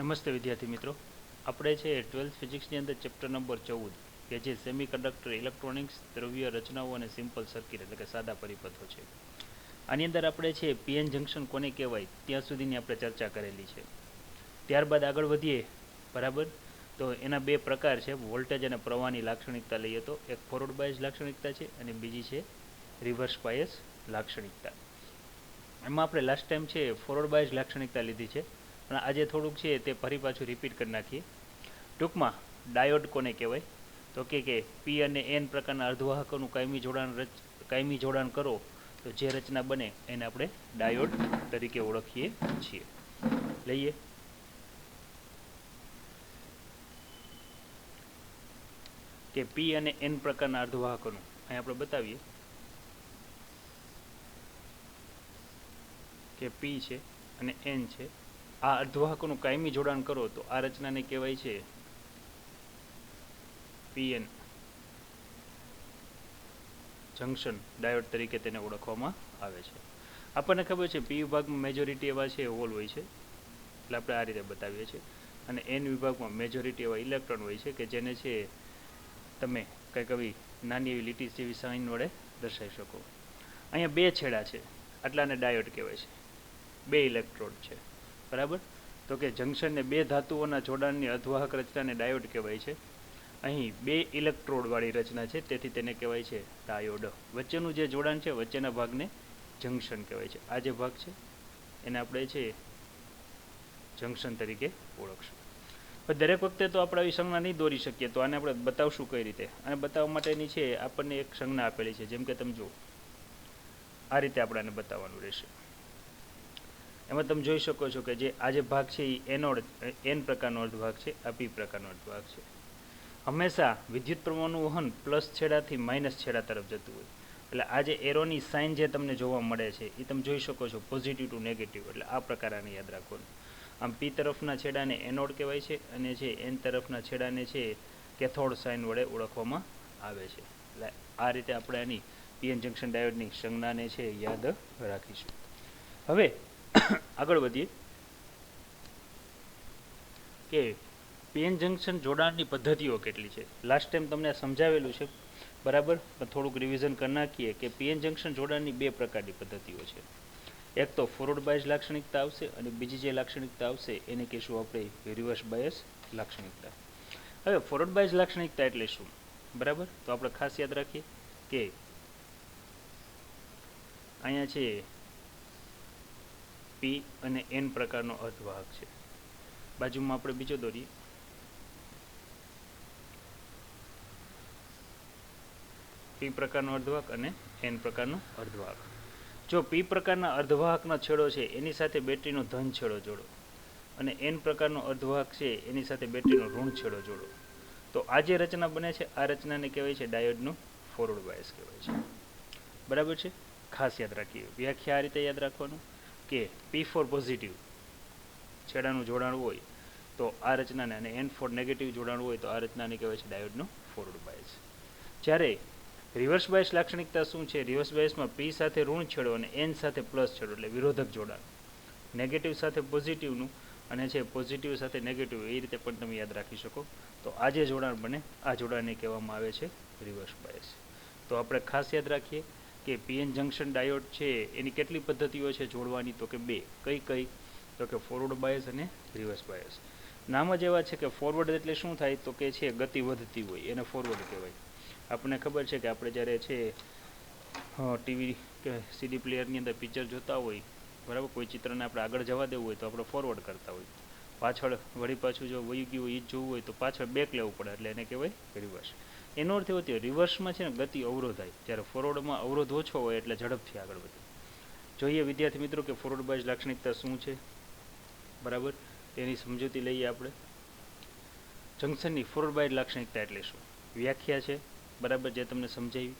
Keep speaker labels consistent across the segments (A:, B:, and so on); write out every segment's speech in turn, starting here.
A: નમસ્તે વિદ્યાર્થી મિત્રો, આપણે છે 12th ફિઝિક્સની અંદર ચેપ્ટર નંબર 14 કે જે સેમિકન્ડક્ટર ઇલેક્ટ્રોનિક્સ દ્રવ્ય રચનાઓ અને સિમ્પલ સર્કિટ એટલે કે સાદા પરિપથો છે. આની અંદર આપણે છે પીએન જંકશન કોને કહેવાય ત્યાં સુધીની આપણે ચર્ચા કરેલી છે. ત્યારબાદ આગળ વધીએ, બરાબર. તો એના બે પ્રકાર છે, વોલ્ટેજ અને પ્રવાહની લાક્ષણિકતા લઈએ તો એક ફોરવર્ડ બાયસ લાક્ષણિકતા છે અને બીજી છે રિવર્સ બાયસ લાક્ષણિકતા. એમાં આપણે લાસ્ટ ટાઈમ છે ફોરવર્ડ બાયસ લાક્ષણિકતા લીધી છે, પણ આજે થોડુંક છે તે ફરી પાછું રિપીટ કરી નાખીએ. ટૂંકમાં ડાયોડ કોને કહેવાય તો કે પી અને એન પ્રકારના અર્ધવાહકોનું કાયમી જોડાણ કરો તો જે રચના બને એને આપણે ડાયોડ તરીકે ઓળખીએ છીએ. લઈએ કે પી અને એન પ્રકારના અર્ધવાહકોનું અહીં આપણે બતાવીએ કે પી છે અને એન છે. આ અર્ધવાહકોનું કાયમી જોડાણ કરો તો આ રચનાને કહેવાય છે પીએન જંકશન ડાયોડ તરીકે તેને ઓળખવામાં આવે છે. આપણને ખબર છે પી વિભાગમાં મેજોરિટી એવા છે હોલ હોય છે, એટલે આપણે આ રીતે બતાવીએ છીએ, અને એન વિભાગમાં મેજોરિટી એવા ઇલેક્ટ્રોન હોય છે કે જેને છે તમે કંઈક આવી નાની એવી લીટી જેવી સાઇન વડે દર્શાવી શકો. અહીંયા બે છેડા છે, આટલાને ડાયોડ કહેવાય છે, બે ઇલેક્ટ્રોડ છે, બરાબર. તો કે જંકશનને બે ધાતુઓના જોડાણની અર્ધવાહક રચનાને ડાયોડ કહેવાય છે. અહીં બે ઇલેક્ટ્રોડવાળી રચના છે, તેથી તેને કહેવાય છે ડાયોડ. વચ્ચેનું જે જોડાણ છે, વચ્ચેના ભાગને જંકશન કહેવાય છે. આ જે ભાગ છે એને આપણે છે જંકશન તરીકે ઓળખશું. દરેક વખતે તો આપણે આવી સંજ્ઞા નહીં દોરી શકીએ, તો આને આપણે બતાવશું કઈ રીતે. અને બતાવવા માટેની છે આપણને એક સંજ્ઞા આપેલી છે, જેમ કે તમે જુઓ આ રીતે આપણે આને બતાવવાનું રહેશે. એમાં તમે જોઈ શકો છો કે જે આ જે ભાગ છે એ એન પ્રકારનો અર્ધભાગ છે, આ પી પ્રકારનો અર્ધભાગ છે. હંમેશા વિદ્યુત પ્રવાહનું વહન પ્લસ છેડાથી માઇનસ છેડા તરફ જતું હોય, એટલે આ જે એરોની સાઇન જે તમને જોવા મળે છે એ તમે જોઈ શકો છો, પોઝિટિવ ટુ નેગેટિવ, એટલે આ પ્રકારની યાદ રાખવાનું. આમ પી તરફના છેડાને એનોડ કહેવાય છે અને છે એન તરફના છેડાને છે કેથોડ સાઇન વડે ઓળખવામાં આવે છે. એટલે આ રીતે આપણે આની પીએન જંકશન ડાયોડની સંજ્ઞાને છે યાદ રાખીશું. હવે આગળ વધીએ કે પીએન જંકશન જોડાણની પદ્ધતિઓ કેટલી છે. લાસ્ટ ટાઈમ તમને સમજાવેલું છે, બરાબર, પણ થોડુંક રિવિઝન કરી નાખીએ કે પીએન જંકશન જોડાણની બે પ્રકારની પદ્ધતિઓ છે. એક તો ફોરવર્ડ બાયસ લાક્ષણિકતા આવશે અને બીજી જે લાક્ષણિકતા આવશે એને કહીશું આપણે રિવર્સ બાયસ લાક્ષણિકતા. હવે ફોરવર્ડ બાયસ લાક્ષણિકતા એટલે શું, બરાબર, તો આપણે ખાસ યાદ રાખીએ કે અહીંયા છે પી અને એન પ્રકારનો અર્ધવાહક છે. બાજુમાં આપણે બીજો દોરીએ, પી પ્રકારનો અર્ધવાહક અને એન પ્રકારનો અર્ધવાહક. જો પી પ્રકારના અર્ધવાહકનો છેડો છે એની સાથે બેટરીનો ધન છેડો જોડો અને એન પ્રકારનો અર્ધવાહક છે એની સાથે બેટરીનો ઋણ છેડો જોડો તો આ જે રચના બને છે આ રચનાને કહેવાય છે ડાયોડનું ફોરવર્ડ બાયસ કહેવાય છે, બરાબર છે. ખાસ યાદ રાખીએ, વ્યાખ્યા આ રીતે યાદ રાખવાનું કે પી ફોર પોઝિટિવ છેડાનું જોડાણ હોય તો આ રચનાને, અને એન ફોર નેગેટિવ જોડાણ હોય તો આ રચનાને કહેવાય છે ડાયોડનું ફોરવર્ડ બાયસ. જ્યારે રિવર્સ બાયસ લાક્ષણિકતા શું છે, રિવર્સ બાયસમાં પી સાથે ઋણ છેડો અને એન સાથે પ્લસ છેડો, એટલે વિરોધક જોડાણ, નેગેટિવ સાથે પોઝિટિવનું અને છે પોઝિટિવ સાથે નેગેટિવ, એ રીતે પણ તમે યાદ રાખી શકો. તો આ જે જોડાણ બને આ જોડાણને કહેવામાં આવે છે રિવર્સ બાયસ. તો આપણે ખાસ યાદ રાખીએ કે પીએન જંકશન ડાયોડ છે એની કેટલી પદ્ધતિઓ છે જોડવાની, તો કે બે. કઈ તો કે ફોરવર્ડ બાયસ અને રિવર્સ બાયસ. નામ જ એવા છે કે ફોરવર્ડ એટલે શું થાય તો કે છે ગતિ વધતી હોય એને ફોરવર્ડ કહેવાય. આપણને ખબર છે કે આપણે જ્યારે છે ટીવી કે સીડી પ્લેયરની અંદર પિક્ચર જોતા હોય, બરાબર, કોઈ ચિત્રને આપણે આગળ જવા દેવું હોય તો આપણે ફોરવર્ડ કરતા હોય, પાછળ વળી પાછું જો વહી ગયું હોય એ જ જોવું હોય તો પાછળ બેક લેવું પડે, એટલે એને કહેવાય રિવર્સ. એનો અર્થ એવો થયો રિવર્સમાં છે ને ગતિ અવરોધાય, જ્યારે ફોરવર્ડમાં અવરોધ ઓછો હોય એટલે ઝડપથી આગળ વધે. જોઈએ વિદ્યાર્થી મિત્રો કે ફોરવર્ડ બાયસ લાક્ષણિકતા શું છે, બરાબર, તેની સમજૂતી લઈએ આપણે. જંકશનની ફોરવર્ડ બાયસ લાક્ષણિકતા એટલે શું, વ્યાખ્યા છે, બરાબર, જે તમને સમજાવી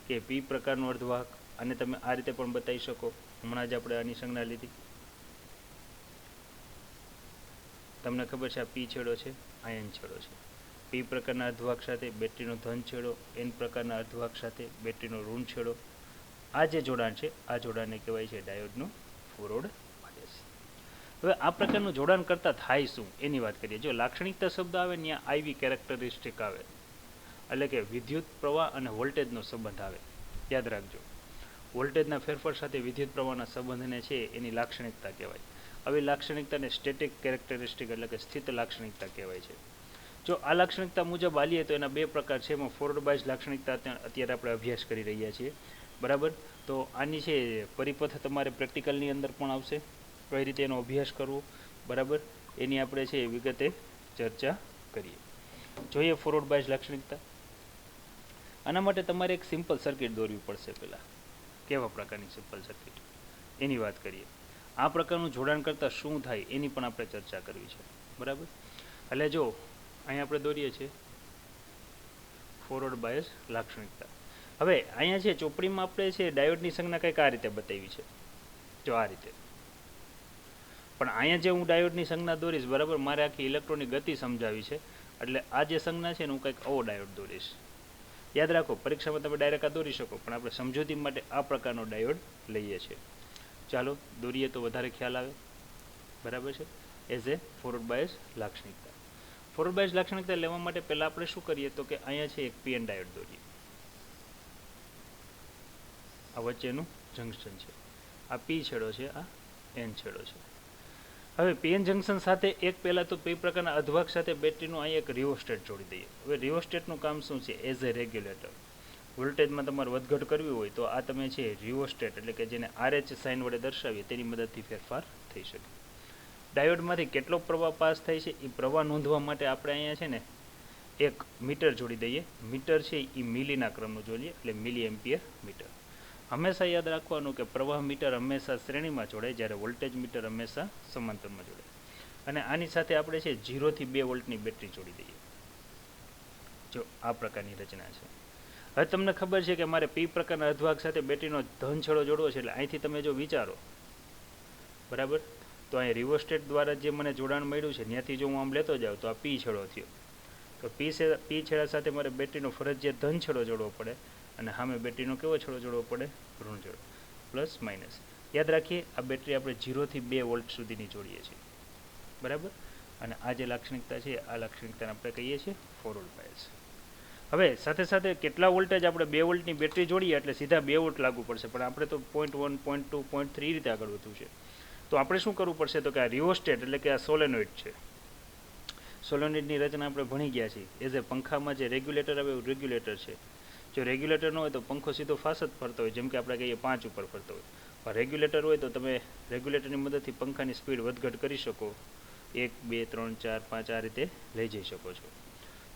A: કે પી પ્રકારનો અર્ધવાહક, અને તમે આ રીતે પણ બતાવી શકો. હમણાં જ આપણે આની સંજ્ઞા લીધી, તમને ખબર છે આ પી છેડો છે, આ એન છેડો છે. પી પ્રકારના અર્ધવાહક સાથે બેટરીનો ધન છેડો, એન પ્રકારના અર્ધવાહક સાથે બેટરીનો ઋણ છેડો, આ જે જોડાણ છે આ જોડાણને કહેવાય છે ડાયોડનું ફોરવર્ડ બાયસ. હવે આ પ્રકારનું જોડાણ કરતાં થાય શું એની વાત કરીએ. જો લાક્ષણિકતા શબ્દ આવે ત્યાં આઈવી કેરેક્ટરિસ્ટિક આવે, એટલે કે વિદ્યુત પ્રવાહ અને વોલ્ટેજનો સંબંધ આવે. યાદ રાખજો, વોલ્ટેજના ફેરફાર સાથે વિદ્યુત પ્રવાહના સંબંધને છે એની લાક્ષણિકતા કહેવાય. આવી લાક્ષણિકતાને સ્ટેટિક કેરેક્ટરિસ્ટિક એટલે કે સ્થિત લાક્ષણિકતા કહેવાય છે. જો આ લાક્ષણિકતા મુજબ આલીએ તો એના બે પ્રકાર છે. એમાં ફોરવર્ડ બાયસ લાક્ષણિકતા અત્યારે આપણે અભ્યાસ કરી રહ્યા છીએ, બરાબર. તો આની છે પરિપથ તમારે પ્રેક્ટિકલની અંદર પણ આવશે, કઈ રીતે એનો અભ્યાસ કરવો, બરાબર, એની આપણે છે વિગતે ચર્ચા કરીએ. જોઈએ ફોરવર્ડ બાયસ લાક્ષણિકતા. આના માટે તમારે એક સિમ્પલ સર્કિટ દોરવી પડશે. પહેલાં કેવા પ્રકારની સિમ્પલ સર્કિટ એની વાત કરીએ. આ પ્રકારનું જોડાણ કરતાં શું થાય એની પણ આપણે ચર્ચા કરવી છે, બરાબર. એટલે જો અહીંયા આપણે દોરીએ છીએ ફોરવર્ડ બાયસ લાક્ષણિકતા. હવે અહીંયા છે ચોપડીમાં આપણે છે ડાયોડની સંજ્ઞા કંઈક આ રીતે બતાવી છે, જો આ રીતે. પણ અહીંયા જે હું ડાયોડની સંજ્ઞા દોરીશ, બરાબર, મારે આખી ઇલેક્ટ્રોનની ગતિ સમજાવી છે, એટલે આ જે સંજ્ઞા છે ને હું કંઈક આવો ડાયોડ દોરીશ. યાદ રાખો, પરીક્ષામાં તમે ડાયરેક્ટ આ દોરી શકો, પણ આપણે સમજૂતી માટે આ પ્રકારનો ડાયોડ લઈએ છીએ. ચાલો દોરીએ તો વધારે ખ્યાલ આવે, બરાબર છે. એઝ એ ફોરવર્ડ બાયસ લાક્ષણિકતા. ફોરવર્ડ બાયસ લાક્ષણિકતા લેવા માટે પહેલાં આપણે શું કરીએ તો કે અહીંયા છે એક પીએન ડાયોડ દોરીએ. આ વચ્ચેનું જંકશન છે, આ પી છેડો છે, આ એન છેડો છે. હવે પીએન જંકશન સાથે એક પહેલાં તો પી પ્રકારના અર્ધવાહક સાથે બેટરીનું અહીં એક રિઓસ્ટેટ જોડી દઈએ. હવે રિઓસ્ટેટનું કામ શું છે? As a regulator. વોલ્ટેજમાં તમારે વધઘટ કરવી હોય તો આ તમે છે રિઓસ્ટેટ એટલે કે જેને RH સાઇન વડે દર્શાવીએ તેની મદદથી ફેરફાર થઈ શકે. ડાયોડમાંથી કેટલો પ્રવાહ પાસ થાય છે એ પ્રવાહ નોંધવા માટે આપણે અહીંયા છે ને એક મીટર જોડી દઈએ. મીટર છે એ મિલીના ક્રમનું જોઈએ, એટલે મિલી એમ્પિયર મીટર. હંમેશા યાદ રાખવાનું કે પ્રવાહ મીટર હંમેશા શ્રેણીમાં જોડાય, જ્યારે વોલ્ટેજ મીટર હંમેશા સમાંતરમાં જોડાય. અને આની સાથે આપણે છે 0 થી 2 વોલ્ટની બેટરી જોડી દઈએ. જો આ પ્રકારની રચના છે. હવે તમને ખબર છે કે મારે પી પ્રકારના અર્ધવાહક સાથે બેટરીનો ધન છેડો જોડવો છે, એટલે અહીંથી તમે જો વિચારો, બરાબર, તો અહીં રિવોસ્ટેટ દ્વારા જે મને જોડાણ મળ્યું છે ત્યાંથી જો હું આમ લેતો જાઉં તો આ પી છેડો થયો. તો પી છેડા સાથે મારે બેટરીનો ફરજિયાત ધન છેડો જોડવો પડે, અને સામે બેટરીનો કેવો છેડો જોડવો પડે? ઋણ છેડો, પ્લસ માઇનસ. યાદ રાખીએ, આ બેટરી આપણે 0 થી 2 વોલ્ટ સુધીની જોડીએ છીએ, બરાબર. અને આ જે લાક્ષણિકતા છે આ લાક્ષણિકતાને આપણે કહીએ છીએ ફોરવર્ડ બાયસ. હવે સાથે સાથે કેટલા વોલ્ટેજ આપણે 2 વોલ્ટની બેટરી જોડીએ એટલે સીધા 2 વોલ્ટ લાગુ પડશે, પણ આપણે તો 0.1, 0.2, 0.3 રીતે આગળ વધવું છે. તો આપણે શું કરવું પડશે તો કે આ રિઓસ્ટેટ એટલે કે આ સોલેનોઇડ છે. સોલેનોઇડની રચના આપણે ભણી ગયા છીએ. એઝ એ પંખામાં જે રેગ્યુલેટર આવે એવું રેગ્યુલેટર છે. જો રેગ્યુલેટર ન હોય તો પંખો સીધો ફાસ જ ફરતો હોય, જેમ કે આપણે કહીએ 5 ઉપર ફરતો હોય. પણ રેગ્યુલેટર હોય તો તમે રેગ્યુલેટરની મદદથી પંખાની સ્પીડ વધઘટ કરી શકો, 1, 2, 3, 4, 5 આ રીતે લઈ જઈ શકો છો.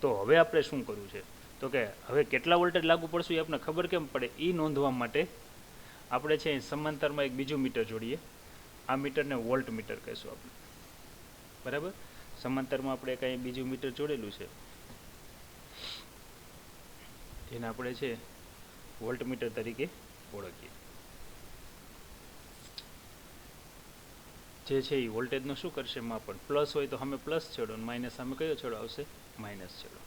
A: તો હવે આપણે શું કરવું છે તો કે હવે કેટલા વોલ્ટેજ લાગુ પડશે એ આપણને ખબર કેમ પડે એ નોંધવા માટે આપણે છે સમાંતરમાં એક બીજું મીટર જોડીએ. આ મીટરને વોલ્ટ મીટર કહીશું આપણે, બરાબર. સમાંતરમાં આપણે કાંઈ બીજું મીટર જોડેલું છે એને આપણે છે વોલ્ટ મીટર તરીકે ઓળખીએ. જે છે એ વોલ્ટેજનો શું કરશે માપન? પ્લસ હોય તો સામે પ્લસ છેડો, માઇનસ સામે કયો છેડો આવશે? માઇનસ છેડો.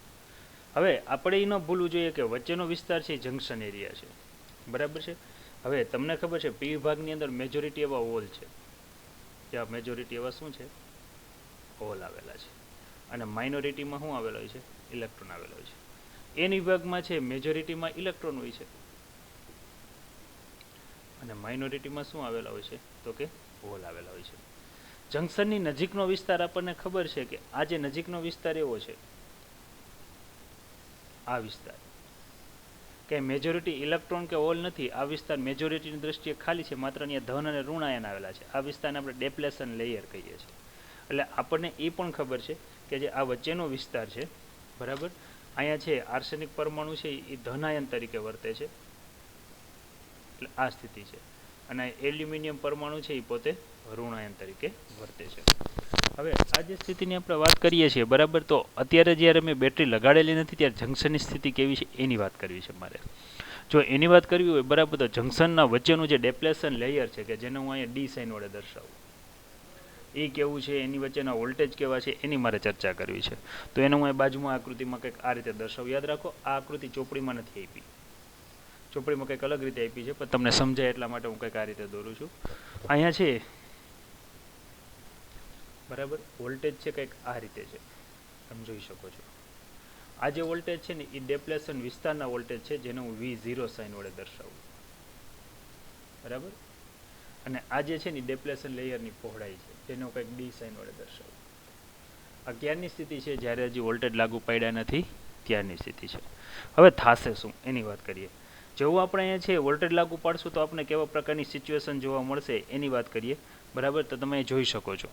A: હવે આપણે એ ન ભૂલવું જોઈએ કે વચ્ચેનો વિસ્તાર છે એ જંકશન એરિયા છે, બરાબર છે. હવે તમને ખબર છે પી વિભાગની અંદર મેજોરિટી એવા હોલ છે, ત્યાં મેજોરિટી એવા શું છે? હોલ આવેલા છે. અને માઇનોરિટીમાં શું આવેલો હોય છે? ઇલેક્ટ્રોન આવેલો હોય છે. એન વિભાગમાં છે મેજોરિટીમાં ઇલેક્ટ્રોન હોય છે, અને માઇનોરિટીમાં શું આવેલા હોય છે તો કે હોલ આવેલા હોય છે. જંકશનની નજીકનો વિસ્તાર આપણને ખબર છે કે આ જે નજીકનો વિસ્તાર એવો છે, આ વિસ્તાર કે મેજોરિટી ઇલેક્ટ્રોન કે હોલ નથી. આ વિસ્તાર મેજોરિટીની દ્રષ્ટિએ ખાલી છે, માત્ર અહીંયા ધન અને ઋણ આયન આવેલા છે. આ વિસ્તારને આપણે ડેપ્લેશન લેયર કહીએ છીએ. એટલે આપણને એ પણ ખબર છે કે જે આ વચ્ચેનો વિસ્તાર છે, બરાબર, અહીંયા છે આર્સેનિક પરમાણુ છે એ ધનાયન તરીકે વર્તે છે, એટલે આ સ્થિતિ છે. અને એલ્યુમિનિયમ પરમાણુ છે એ પોતે ઋણાયન તરીકે વર્તે છે. હવે આ જે સ્થિતિની આપણે વાત કરીએ છીએ, બરાબર, તો અત્યારે જ્યારે મેં બેટરી લગાડેલી નથી ત્યારે જંકશનની સ્થિતિ કેવી છે એની વાત કરવી છે મારે. જો એની વાત કરવી હોય, બરાબર, તો જંકશનના વચ્ચેનું જે ડેપ્લેશન લેયર છે કે જેને હું અહીંયા ડી સાઇન વડે દર્શાવું, એ કેવું છે, એની વચ્ચેના વોલ્ટેજ કેવા છે એની મારે ચર્ચા કરવી છે. તો એને હું બાજુમાં આકૃતિમાં કંઈક આ રીતે દર્શાવું. યાદ રાખો, આ આકૃતિ ચોપડીમાં નથી આપી, ચોપડીમાં કંઈક અલગ રીતે આપી છે, પણ તમને સમજાય એટલા માટે હું કંઈક આ રીતે દોરું છું. અહીંયા છે બરાબર. વોલ્ટેજ છે કંઈક આ રીતે છે, તમે જોઈ શકો છો. આ જે વોલ્ટેજ છે ને એ ડેપ્લેશન વિસ્તારના વોલ્ટેજ છે, જેને હું V0 સાઇન વડે દર્શાવું. બરાબર. અને આ જે છે ને ડેપ્લેશન લેયરની પહોળાઈ છે, જેને હું કંઈક D સાઇન વડે દર્શાવું. આ ક્યારની સ્થિતિ છે? જ્યારે હજી વોલ્ટેજ લાગુ પાડ્યા નથી ત્યારની સ્થિતિ છે. હવે થાશે શું એની વાત કરીએ. જેવું આપણે અહીંયા છે વોલ્ટેજ લાગુ પાડશું તો આપણે કેવા પ્રકારની સિચ્યુએશન જોવા મળશે એની વાત કરીએ. બરાબર. તો તમે જોઈ શકો છો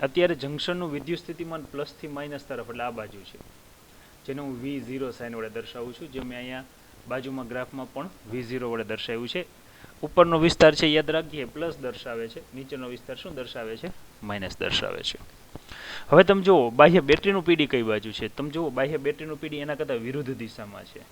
A: અત્યારે જંક્શનનું વિદ્યુત સ્થિતિમાન પ્લસથી માઇનસ તરફ, એટલે આ બાજુ છે, જેને હું V0 સાઇન વડે દર્શાવું છું, જે મેં અહીંયા બાજુમાં ગ્રાફમાં પણ V0 વડે દર્શાવ્યું છે. ઉપરનો વિસ્તાર છે યાદ રાખીએ પ્લસ દર્શાવે છે, નીચેનો વિસ્તાર શું દર્શાવે છે? માઇનસ દર્શાવે છે. હવે તમે જુઓ બાહ્ય બેટરીનું પીડી કઈ બાજુ છે. તમે જુઓ બાહ્ય બેટરીનું પીડી એના કરતાં વિરુદ્ધ દિશામાં છે,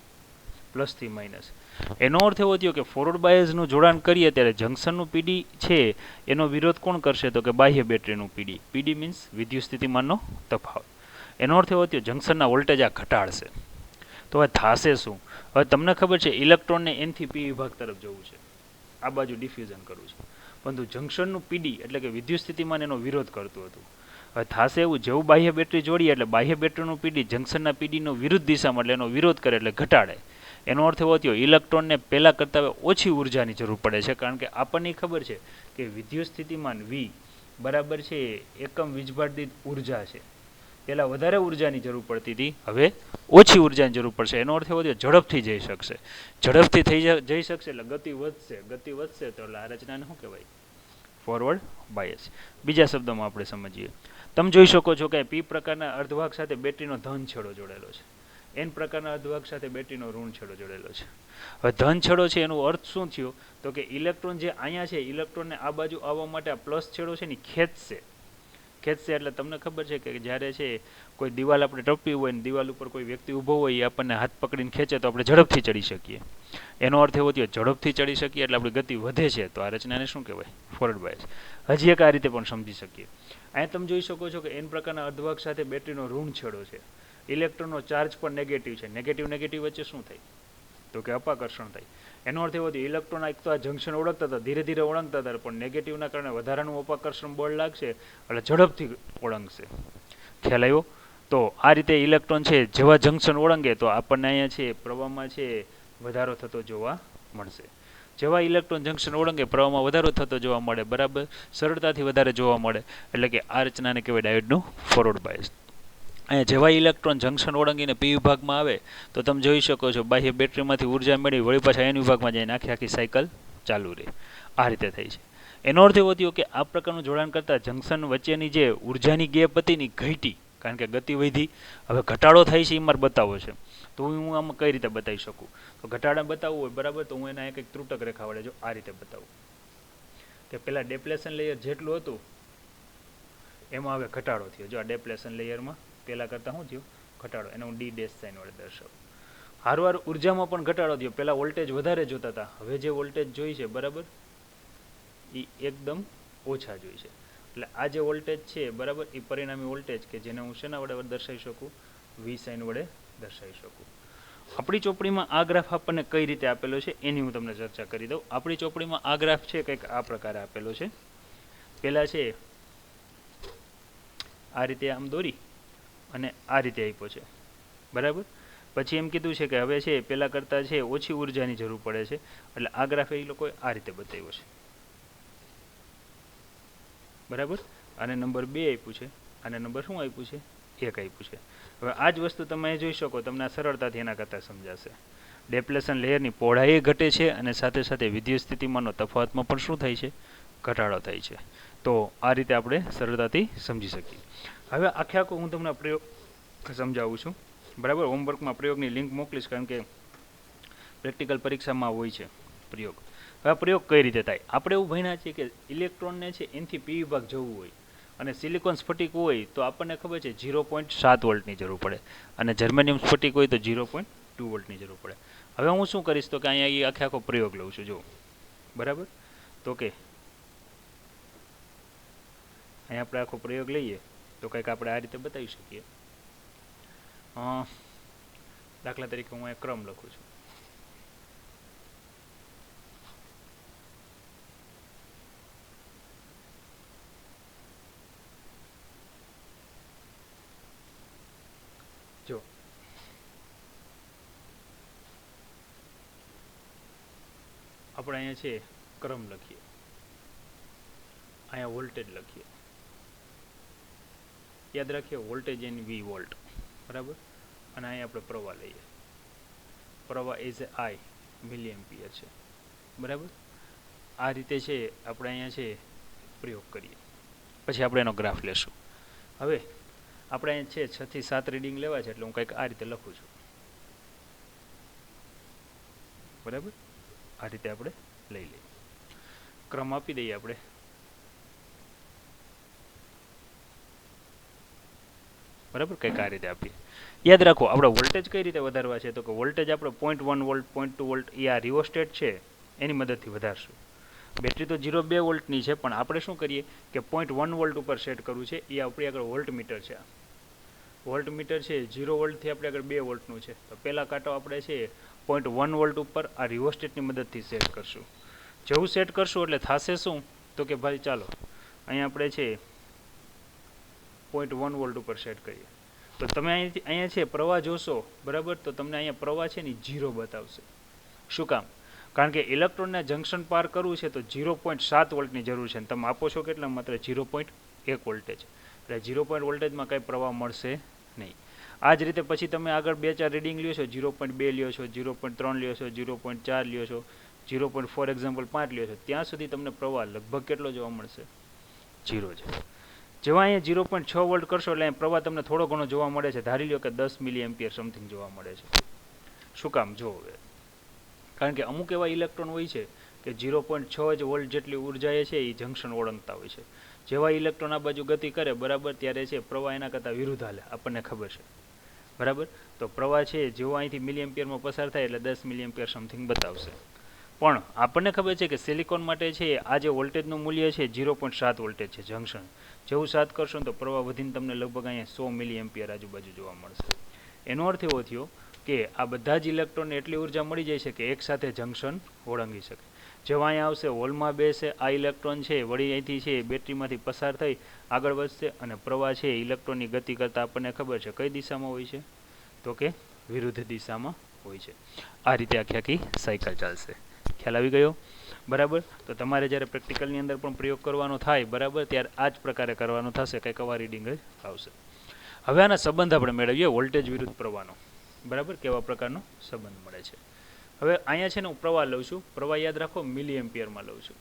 A: પ્લસથી માઇનસ. એનો અર્થ એવો થયો કે ફોરવર્ડ બાયસનું જોડાણ કરીએ ત્યારે જંક્શનનું પીડી છે એનો વિરોધ કોણ કરશે? તો કે બાહ્ય બેટરીનું પીડી. પીડી મીન્સ વિદ્યુત સ્થિતિમાનનો તફાવત. એનો અર્થ એવો થયો જંક્શનના વોલ્ટેજ આ ઘટાડશે. તો હવે થાશે શું? હવે તમને ખબર છે ઇલેક્ટ્રોનને એનથી પી વિભાગ તરફ જવું છે, આ બાજુ ડિફ્યુઝન કરવું છે, પરંતુ જંક્શનનું પીડી એટલે કે વિદ્યુત સ્થિતિમાન એનો વિરોધ કરતું હતું. હવે થાશે એવું, જેવું બાહ્ય બેટરી જોડીએ એટલે બાહ્ય બેટરીનું પીડી જંક્શનના પીડીનો વિરુદ્ધ દિશામાં એટલે એનો વિરોધ કરે એટલે ઘટાડે. એનો અર્થ એવો થયો ઇલેક્ટ્રોનને પહેલાં કરતાં ઓછી ઉર્જાની જરૂર પડે છે, કારણ કે આપણને ખબર છે કે વિદ્યુત સ્થિતિમાન V બરાબર છે એકમ વીજભાર દીઠ ઉર્જા છે. પહેલાં વધારે ઉર્જાની જરૂર પડતી હતી, હવે ઓછી ઉર્જાની જરૂર પડશે. એનો અર્થ એવો થયો ઝડપથી જઈ શકશે. ઝડપથી જઈ શકશે એટલે ગતિ વધશે. ગતિ વધશે તો એટલે આ રચનાને શું કહેવાય? Forward bias. બીજા શબ્દોમાં આપણે સમજીએ. તમે જોઈ શકો છો કે પી પ્રકારના અર્ધવાહક સાથે બેટરીનો ધન છેડો જોડેલો છે, એન પ્રકારના અર્ધવાહક સાથે બેટરીનો ઋણ છેડો જોડેલો છે. હવે ધન છેડો છે એનો અર્થ શું થયો? તો કે ઇલેક્ટ્રોન જે અહીંયા છે, ઇલેક્ટ્રોનને આ બાજુ આવવા માટે આ પ્લસ છેડો છે ને ખેંચશે. ખેંચશે એટલે તમને ખબર છે કે જ્યારે છે કોઈ દિવાલ આપણે ટપવી હોય ને દિવાલ ઉપર કોઈ વ્યક્તિ ઊભો હોય એ આપણને હાથ પકડીને ખેંચે તો આપણે ઝડપથી ચડી શકીએ. એનો અર્થ એવો થયો ઝડપથી ચડી શકીએ એટલે આપણી ગતિ વધે છે. તો આ રચનાને શું કહેવાય? Forward bias. હજી એક આ રીતે પણ સમજી શકીએ. અહીંયા તમે જોઈ શકો છો કે એન પ્રકારના અર્ધવાહક સાથે બેટરીનો ઋણ છેડો છે. ઇલેક્ટ્રોનનો ચાર્જ પણ નેગેટિવ છે. નેગેટિવ વચ્ચે શું થાય? તો કે અપાકર્ષણ થાય. એનો અર્થ એવો થયો ઇલેક્ટ્રોન એક તો આ જંક્શન ઓળખતા હતા, ધીરે ધીરે ઓળંગતા હતા, પણ નેગેટિવના કારણે વધારાનું અપાકર્ષણ બળ લાગશે એટલે ઝડપથી ઓળંગશે. ખ્યાલ આવ્યો? તો આ રીતે ઇલેક્ટ્રોન છે જેવા જંક્શન ઓળંગે તો આપણને અહીંયા છે પ્રવાહમાં છે વધારો થતો જોવા મળશે. જેવા ઇલેક્ટ્રોન જંક્શન ઓળંગે પ્રવાહમાં વધારો થતો જોવા મળે. બરાબર. સરળતાથી વધારે જોવા મળે. એટલે કે આ રચનાને કહેવાય ડાયોડનું ફોરવર્ડ બાયસ. અહીંયા જેવા ઇલેક્ટ્રોન જંક્શન ઓળંગીને પી વિભાગમાં આવે તો તમે જોઈ શકો છો બાહ્ય બેટરીમાંથી ઉર્જા મેળવી વળી પાછા એન વિભાગમાં જઈને આખી સાયકલ ચાલુ રહે. આ રીતે થાય છે. એનો અર્થ એવો થયો કે આ પ્રકારનું જોડાણ કરતાં જંક્શન વચ્ચેની જે ઉર્જાની ગેપ હતી ને ઘટી, કારણ કે ગતિ વધી. હવે ઘટાડો થાય છે એ મારે બતાવવો છે. તો હું આમાં કઈ રીતે બતાવી શકું? તો ઘટાડા બતાવવું હોય બરાબર, તો હું એના એક ત્રુટક રેખા વડે જો આ રીતે બતાવું કે પેલા ડેપ્લેશન લેયર જેટલું હતું એમાં હવે ઘટાડો થયો. જો આ ડેપ્લેશન લેયરમાં પહેલાં કરતાં શું થયું? ઘટાડો. એને હું D ડેશ સાઇન વડે દર્શાવું. હારવાર ઉર્જામાં પણ ઘટાડો થયો. પહેલાં વોલ્ટેજ વધારે જોતા હતા, હવે જે વોલ્ટેજ જોઈ છે બરાબર એ એકદમ ઓછા જોઈ છે. એટલે આ જે વોલ્ટેજ છે બરાબર એ પરિણામી વોલ્ટેજ કે જેને હું શેના વડે દર્શાવી શકું? V સાઇન વડે દર્શાવી શકું. આપણી ચોપડીમાં આ ગ્રાફ આપણને કઈ રીતે આપેલો છે એની હું તમને ચર્ચા કરી દઉં. આપણી ચોપડીમાં આ ગ્રાફ છે કંઈક આ પ્રકારે આપેલો છે. પહેલાં છે આ રીતે આમ દોરી અને આ રીતે આપ્યો છે બરાબર. પછી એમ કીધું છે કે હવે છે પહેલાં કરતાં છે ઓછી ઉર્જાની જરૂર પડે છે, એટલે આ ગ્રાફ એ લોકોએ આ રીતે બતાવ્યો છે બરાબર. આને નંબર 2 આપ્યું છે, આને નંબર શું આપ્યું છે? 1 આપ્યું છે. હવે આ જ વસ્તુ તમે જોઈ શકો, તમને આ સરળતાથી એના કરતાં સમજાશે. ડેપ્લેશન લેયરની પહોળાઈ ઘટે છે અને સાથે સાથે વિદ્યુત સ્થિતિમાનનો તફાવતમાં પણ શું થાય છે? ઘટાડો થાય છે. તો આ રીતે આપણે સરળતાથી સમજી શકીએ. હવે આખો હું તમને પ્રયોગ સમજાવું છું બરાબર. હોમવર્કમાં પ્રયોગની લિંક મોકલીશ, કારણ કે પ્રેક્ટિકલ પરીક્ષામાં હોય છે પ્રયોગ. હવે આ પ્રયોગ કઈ રીતે થાય? આપણે એવું ભણ્યા છીએ કે ઇલેક્ટ્રોનને છે એનથી પી વિભાગ જવું હોય અને સિલિકોન સ્ફટિક હોય તો આપણને ખબર છે 0.7 વોલ્ટની જરૂર પડે અને જર્મેનિયમ સ્ફટિક હોય તો 0.2 વોલ્ટની જરૂર પડે. હવે હું શું કરીશ તો કે અહીંયા એ આખો પ્રયોગ લઉં છું. જો બરાબર, તો કે અહીંયા આપણે આખો પ્રયોગ લઈએ તો કંઈક આપણે આ રીતે બતાવી શકીએ. દાખલા તરીકે હું એક ક્રમ લખું છું. જો આપણે અહીંયા છે ક્રમ લખીએ, અહીંયા વોલ્ટેજ લખીએ, યાદ રાખીએ વોલ્ટેજ ઇન વી વોલ્ટ, બરાબર. અને અહીંયા આપણે પ્રવાહ લઈએ, પ્રવાહ ઇઝ આઈ મિલી એમ્પિયર છે, બરાબર. આ રીતે છે આપણે અહીંયા છે પ્રયોગ કરીએ, પછી આપણે એનો ગ્રાફ લેશું. હવે આપણે અહીંયા છે 6 થી 7 રીડિંગ લેવા છે, એટલે હું કંઈક આ રીતે લખું છું, બરાબર. આ રીતે આપણે લઈ લઈએ, ક્રમ આપી દઈએ આપણે. બરાબર, કંઈક આ રીતે આપીએ. યાદ રાખો આપણે વોલ્ટેજ કઈ રીતે વધારવા છે, તો કે વોલ્ટેજ આપણે 0.1 વોલ્ટ 0.2 વોલ્ટ એ આ રિઓસ્ટેટ છે એની મદદથી વધારશું. બેટરી તો 0.2 વોલ્ટની છે, પણ આપણે શું કરીએ કે 0.1 વોલ્ટ ઉપર સેટ કરવું છે. એ આપણી આગળ વોલ્ટ મીટર છે. વોલ્ટ મીટર છે 0 વોલ્ટથી આપણે આગળ 2 વોલ્ટનું છે, તો પહેલાં કાંટો આપણે છે 0.1 વોલ્ટ ઉપર આ રિઓસ્ટેટની મદદથી સેટ કરશું. જેવું સેટ કરશું એટલે થશે શું, તો કે ભાઈ ચાલો અહીંયા આપણે છે 0.1 વોલ્ટ ઉપર સેટ કરીએ, તો તમે અહીંયા છે પ્રવાહ જોશો, બરાબર. તો તમને અહીંયા પ્રવાહ છે ને 0 બતાવશે. શું કામ? કારણ કે ઇલેક્ટ્રોનના જંક્શન પાર કરવું છે તો 0.7 વોલ્ટની જરૂર છે, અને તમે આપો છો કેટલા? માત્ર 0.1 વોલ્ટેજ. એટલે 0. વોલ્ટેજમાં કંઈ પ્રવાહ મળશે નહીં. આ જ રીતે પછી તમે આગળ 2-4 રીડિંગ લ્યો છો, 0.2 લ્યો છો, 0.3 લ્યો છો, 0.4 લ્યો છો, 0. ફોર એક્ઝામ્પલ 5 લ્યો છો, ત્યાં સુધી તમને પ્રવાહ લગભગ કેટલો જોવા મળશે? 0 છે. જેવા અહીંયા 0.6 વોલ્ટ કરશો એટલે અહીંયા પ્રવાહ તમને થોડો ઘણો જોવા મળે છે. ધારી લો કે 10 મિલી એમ્પિયર સમથિંગ જોવા મળે છે. શું કામ? જો હવે કારણ કે અમુક એવા ઇલેક્ટ્રોન હોય છે કે 0.6 વોલ્ટ જેટલી ઉર્જા છે એ જંક્શન ઓળંગતા હોય છે. જેવા ઇલેક્ટ્રોન આ બાજુ ગતિ કરે, બરાબર, ત્યારે છે પ્રવાહ એના કરતાં વિરુદ્ધ હાલે, આપણને ખબર છે, બરાબર. તો પ્રવાહ છે જેવો અહીંથી મિલી એમ્પિયરમાં પસાર થાય એટલે 10 મિલી એમ્પિયર સમથિંગ બતાવશે. પણ આપણને ખબર છે કે સિલિકોન માટે છે આ જે વોલ્ટેજનું મૂલ્ય છે 0.7 વોલ્ટેજ છે જંક્શન. જેવું 7 કરશો તો પ્રવાહ વધીને તમને લગભગ અહીંયા 100 મિલી એમ્પિયર આજુબાજુ જોવા મળશે. એનો અર્થ એવો થયો કે આ બધા જ ઇલેક્ટ્રોનને એટલી ઉર્જા મળી જાય છે કે એકસાથે જંક્શન ઓળંગી શકે. જેવા અહીંયા આવશે હોલમાં બેસે આ ઇલેક્ટ્રોન છે વળી અહીંથી છે બેટરીમાંથી પસાર થઈ આગળ વધશે, અને પ્રવાહ છે ઇલેક્ટ્રોનની ગતિ કરતાં આપણને ખબર છે કઈ દિશામાં હોય છે, તો કે વિરુદ્ધ દિશામાં હોય છે. આ રીતે આખી સાયકલ ચાલશે. ખ્યાલ આવી ગયો? બરાબર. તો તમારે જ્યારે પ્રેક્ટિકલની અંદર પણ પ્રયોગ કરવાનો થાય, બરાબર, ત્યારે આ જ પ્રકારે કરવાનું થશે, કંઈક આવા રીડિંગ જ આવશે. હવે આના સંબંધ આપણે મેળવીએ વોલ્ટેજ વિરુદ્ધ પ્રવાહનો, બરાબર, કેવા પ્રકારનો સંબંધ મળે છે. હવે અહીંયા છે ને હું પ્રવાહ લઉં છું, પ્રવાહ યાદ રાખો મિલી એમ્પિયરમાં લઉં છું.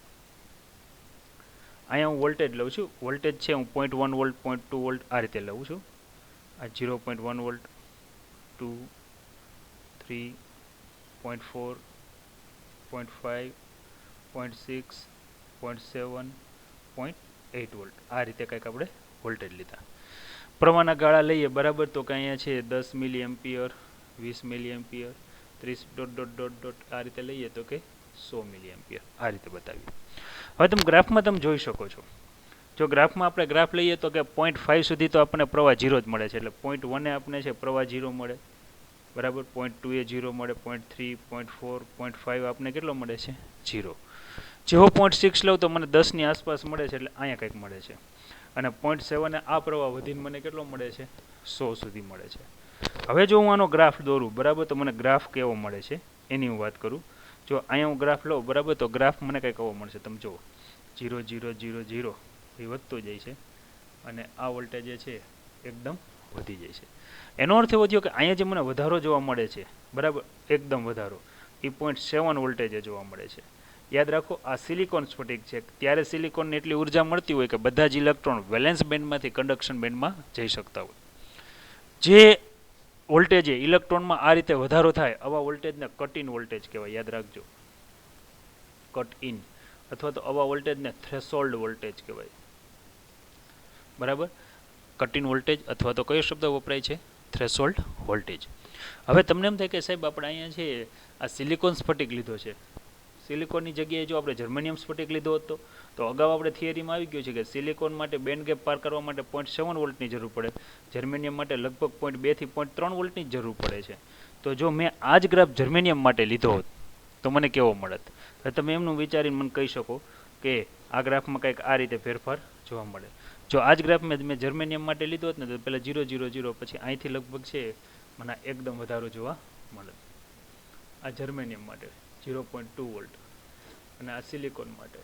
A: અહીંયા હું વોલ્ટેજ લઉં છું, વોલ્ટેજ છે હું 0.1 વોલ્ટ 0.2 વોલ્ટ આ રીતે લઉં છું. આ 0.1 વોલ્ટ 2 3 0.4 0.5 0.6 0.7 0.8 વોલ્ટ આ રીતે કંઈક આપણે વોલ્ટેજ લીધા. પ્રવાહના ગાળા લઈએ, બરાબર, તો કે અહીંયા છે 10 milli ampere, 20 milli ampere, 30 dot dot dot dot આ રીતે લઈએ તો કે 100 મિલી એમ્પિયર આ રીતે બતાવીએ. હવે તમે ગ્રાફમાં તમે જોઈ શકો છો, જો ગ્રાફમાં આપણે ગ્રાફ લઈએ તો કે 0.5 સુધી તો આપણને પ્રવાહ 0 જ મળે છે, એટલે 0.1 આપણને છે પ્રવાહ 0 મળે, બરાબર. 0.2 0 મળે, 0.3 0.4 0.5 આપણને કેટલો મળે છે? 0. જેવો 0.6 લઉં તો મને 10ની આસપાસ મળે છે, એટલે અહીંયા કંઈક મળે છે. અને 0.7 આ પ્રવાહ વધીને મને કેટલો મળે છે? 100 સુધી મળે છે. હવે જો હું આનો ગ્રાફ દોરું, બરાબર, તો મને ગ્રાફ કેવો મળે છે એની હું વાત કરું. જો અહીંયા હું ગ્રાફ લઉં, બરાબર, તો ગ્રાફ મને કંઈક આવો મળશે. તમે જુઓ 0 0 0 0 એ વધતો જાય છે, અને આ વોલ્ટેજ જે છે એકદમ વધી જાય છે. એનો અર્થ એવો થયો કે અહીંયા જે મને વધારો જોવા મળે છે, બરાબર, એકદમ વધારો, એ 0.7 વોલ્ટેજે જોવા મળે છે. યાદ રાખો આ સિલિકોન સ્ફટિક છે, ત્યારે સિલિકોનને એટલી ઉર્જા મળતી હોય કે બધા જ ઇલેક્ટ્રોન વેલેન્સ બેન્ડમાંથી કન્ડક્શન બેન્ડમાં જઈ શકતા હોય. જે વોલ્ટેજે ઇલેક્ટ્રોનમાં આ રીતે વધારો થાય, આવા વોલ્ટેજને કટ ઇન વોલ્ટેજ કહેવાય. યાદ રાખજો, કટ ઇન, અથવા તો આવા વોલ્ટેજને થ્રેશોલ્ડ વોલ્ટેજ કહેવાય, બરાબર. કટ ઇન વોલ્ટેજ અથવા તો કયો શબ્દ વપરાય છે? Threshold voltage. હવે તમને એમ થાય કે સાહેબ આપણે અહીંયા છે આ સિલિકોન સ્ફટિક લીધો છે, સિલિકોનની જગ્યાએ જો આપણે જર્મેનિયમ સ્ફટિક લીધો હતો તો અગાઉ આપણે થિયરીમાં આવી ગયું છે કે સિલિકોન માટે બેન્ડ ગેપ પાર કરવા માટે 0.7 વોલ્ટની જરૂર પડે, જર્મેનિયમ માટે લગભગ 0.2 થી 0.3 વોલ્ટની જ જરૂર પડે છે. તો જો મેં આ જ ગ્રાફ જર્મેનિયમ માટે લીધો હોત તો મને કેવો મળત? તો તમે એમનું વિચારીને મને કહી શકો કે આ ગ્રાફમાં કંઈક આ રીતે ફેરફાર જોવા મળે. જો આ જ ગ્રાફ મેં જર્મેનિયમ માટે લીધો હોત ને તો પહેલાં 0 0 0 પછી અહીંથી લગભગ છે મને એકદમ વધારો જોવા મળે. આ જર્મેનિયમ માટે 0.2 વોલ્ટ અને આ સિલિકોન માટે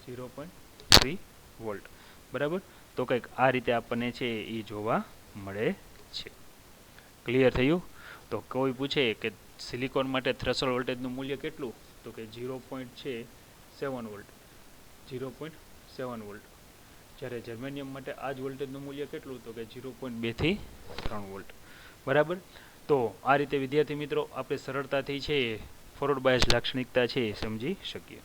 A: 0.3 વોલ્ટ. બરાબર, તો કંઈક આ રીતે આપણને છે એ જોવા મળે છે. ક્લિયર થયું? તો કોઈ પૂછે કે સિલિકોન માટે થ્રેશોલ્ડ વોલ્ટેજનું મૂલ્ય કેટલું, તો કે 0.7 વોલ્ટ, 0.7 વોલ્ટ. જ્યારે જર્મેનિયમ માટે આ જ વોલ્ટેજનું મૂલ્ય કેટલું, તો કે 0.2 થી 3 વોલ્ટ. બરાબર, તો આ રીતે વિદ્યાર્થી મિત્રો આપણે સરળતાથી છે ફોરવર્ડ બાયસ લાક્ષણિકતા છે એ સમજી શકીએ.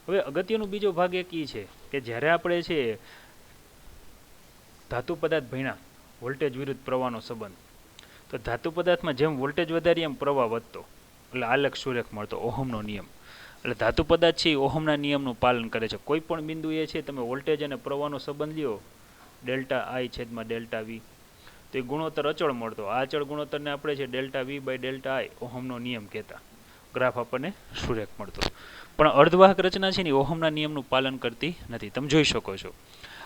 A: હવે અગત્યનો બીજો ભાગ એક એ છે કે જ્યારે આપણે છે ધાતુ પદાર્થ ભણ્યા વોલ્ટેજ વિરુદ્ધ પ્રવાહનો સંબંધ, તો ધાતુ પદાર્થમાં જેમ વોલ્ટેજ વધારીએ એમ પ્રવાહ વધતો, એટલે આલેખ સુરેખ મળતો, ઓહમનો નિયમ. એટલે ધાતુ પદાર્થ છે એ ઓહમના નિયમનું પાલન કરે છે. કોઈ પણ બિંદુએ છે તમે વોલ્ટેજ અને પ્રવાહનો સંબંધ લ્યો, ડેલ્ટા આઈ છેદમાં ડેલ્ટા વી, તો એ ગુણોત્તર અચળ મળતો. આ અચળ ગુણોત્તરને આપણે છે ડેલ્ટા વી બાય ડેલ્ટા આઈ ઓહમનો નિયમ કહેતા. ગ્રાફ આપણને સુરેખ મળતો. પણ અર્ધવાહક રચના છે ને ઓહમના નિયમનું પાલન કરતી નથી. તમે જોઈ શકો છો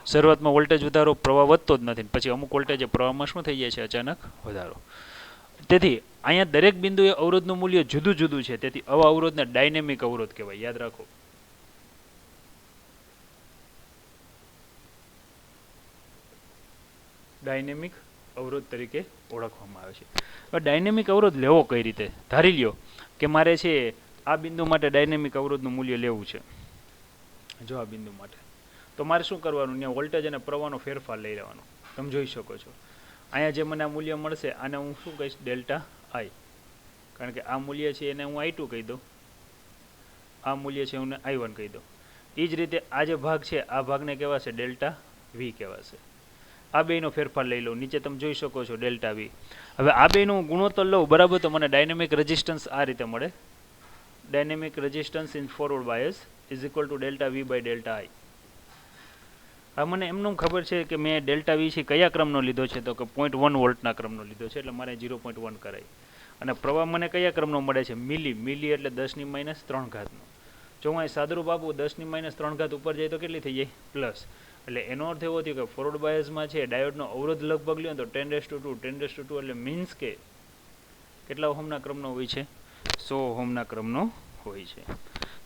A: શરૂઆતમાં વોલ્ટેજ વધારો, પ્રવાહ વધતો જ નથી, પછી અમુક વોલ્ટેજ પ્રવાહમાં શું થઈ જાય છે, અચાનક વધારો. તેથી અહીંયા દરેક બિંદુએ અવરોધનું મૂલ્ય જુદું જુદું છે. તેથી આવા અવરોધને ડાયનેમિક અવરોધ કહેવાય. યાદ રાખો. ડાયનેમિક અવરોધ તરીકે ઓળખવામાં આવે છે. હવે ડાયનેમિક અવરોધ લેવો કઈ રીતે? ધારી લ્યો કે મારે છે આ બિંદુ માટે ડાયનેમિક અવરોધનું મૂલ્ય લેવું છે. જો આ બિંદુ માટે, તો મારે શું કરવાનું, ત્યાં વોલ્ટેજ અને પ્રવાહનો ફેરફાર લઈ લેવાનો. તમે જોઈ શકો છો અહીંયા જે મને આ મૂલ્ય મળશે આને હું શું કહીશ, ડેલ્ટા આઈ. કારણ કે આ મૂલ્ય છે એને હું I2 કહી દઉં, આ મૂલ્ય છે હું I1 કહી દઉં. એ જ રીતે આ જે ભાગ છે આ ભાગને કહેવાશે ડેલ્ટા વી કહેવાશે. આ બેનો ફેરફાર લઈ લઉં, નીચે તમે જોઈ શકો છો ડેલ્ટા વી. હવે આ બેનું ગુણોત્તર લઉં, બરાબર, તો મને ડાયનેમિક રેઝિસ્ટન્સ આ રીતે મળે. Dynamic resistance in forward bias is equal to delta V by delta I. હવે મને એમનું ખબર છે કે મેં ડેલ્ટા વી છે કયા ક્રમનો લીધો છે, તો કે 0.1 વોલ્ટના ક્રમનો લીધો છે, એટલે મારે 0.1 કરાય. અને પ્રવાહ મને કયા ક્રમનો મળે છે, મિલી એટલે 10⁻³ ઘાતનો. જો હું અહીં સાદરૂપ આપું 10⁻³ ઘાત ઉપર જાય તો કેટલી થઈ જાય, પ્લસ. એટલે એનો અર્થ એવો થયો કે ફોરવર્ડ બાયસમાં છે ડાયોડનો અવરોધ લગભગ લ્યો તો 10⁻², એટલે મીન્સ કે કેટલા ઓહમના ક્રમનો હોય છે, 100 ઓહમના ક્રમનો હોય છે.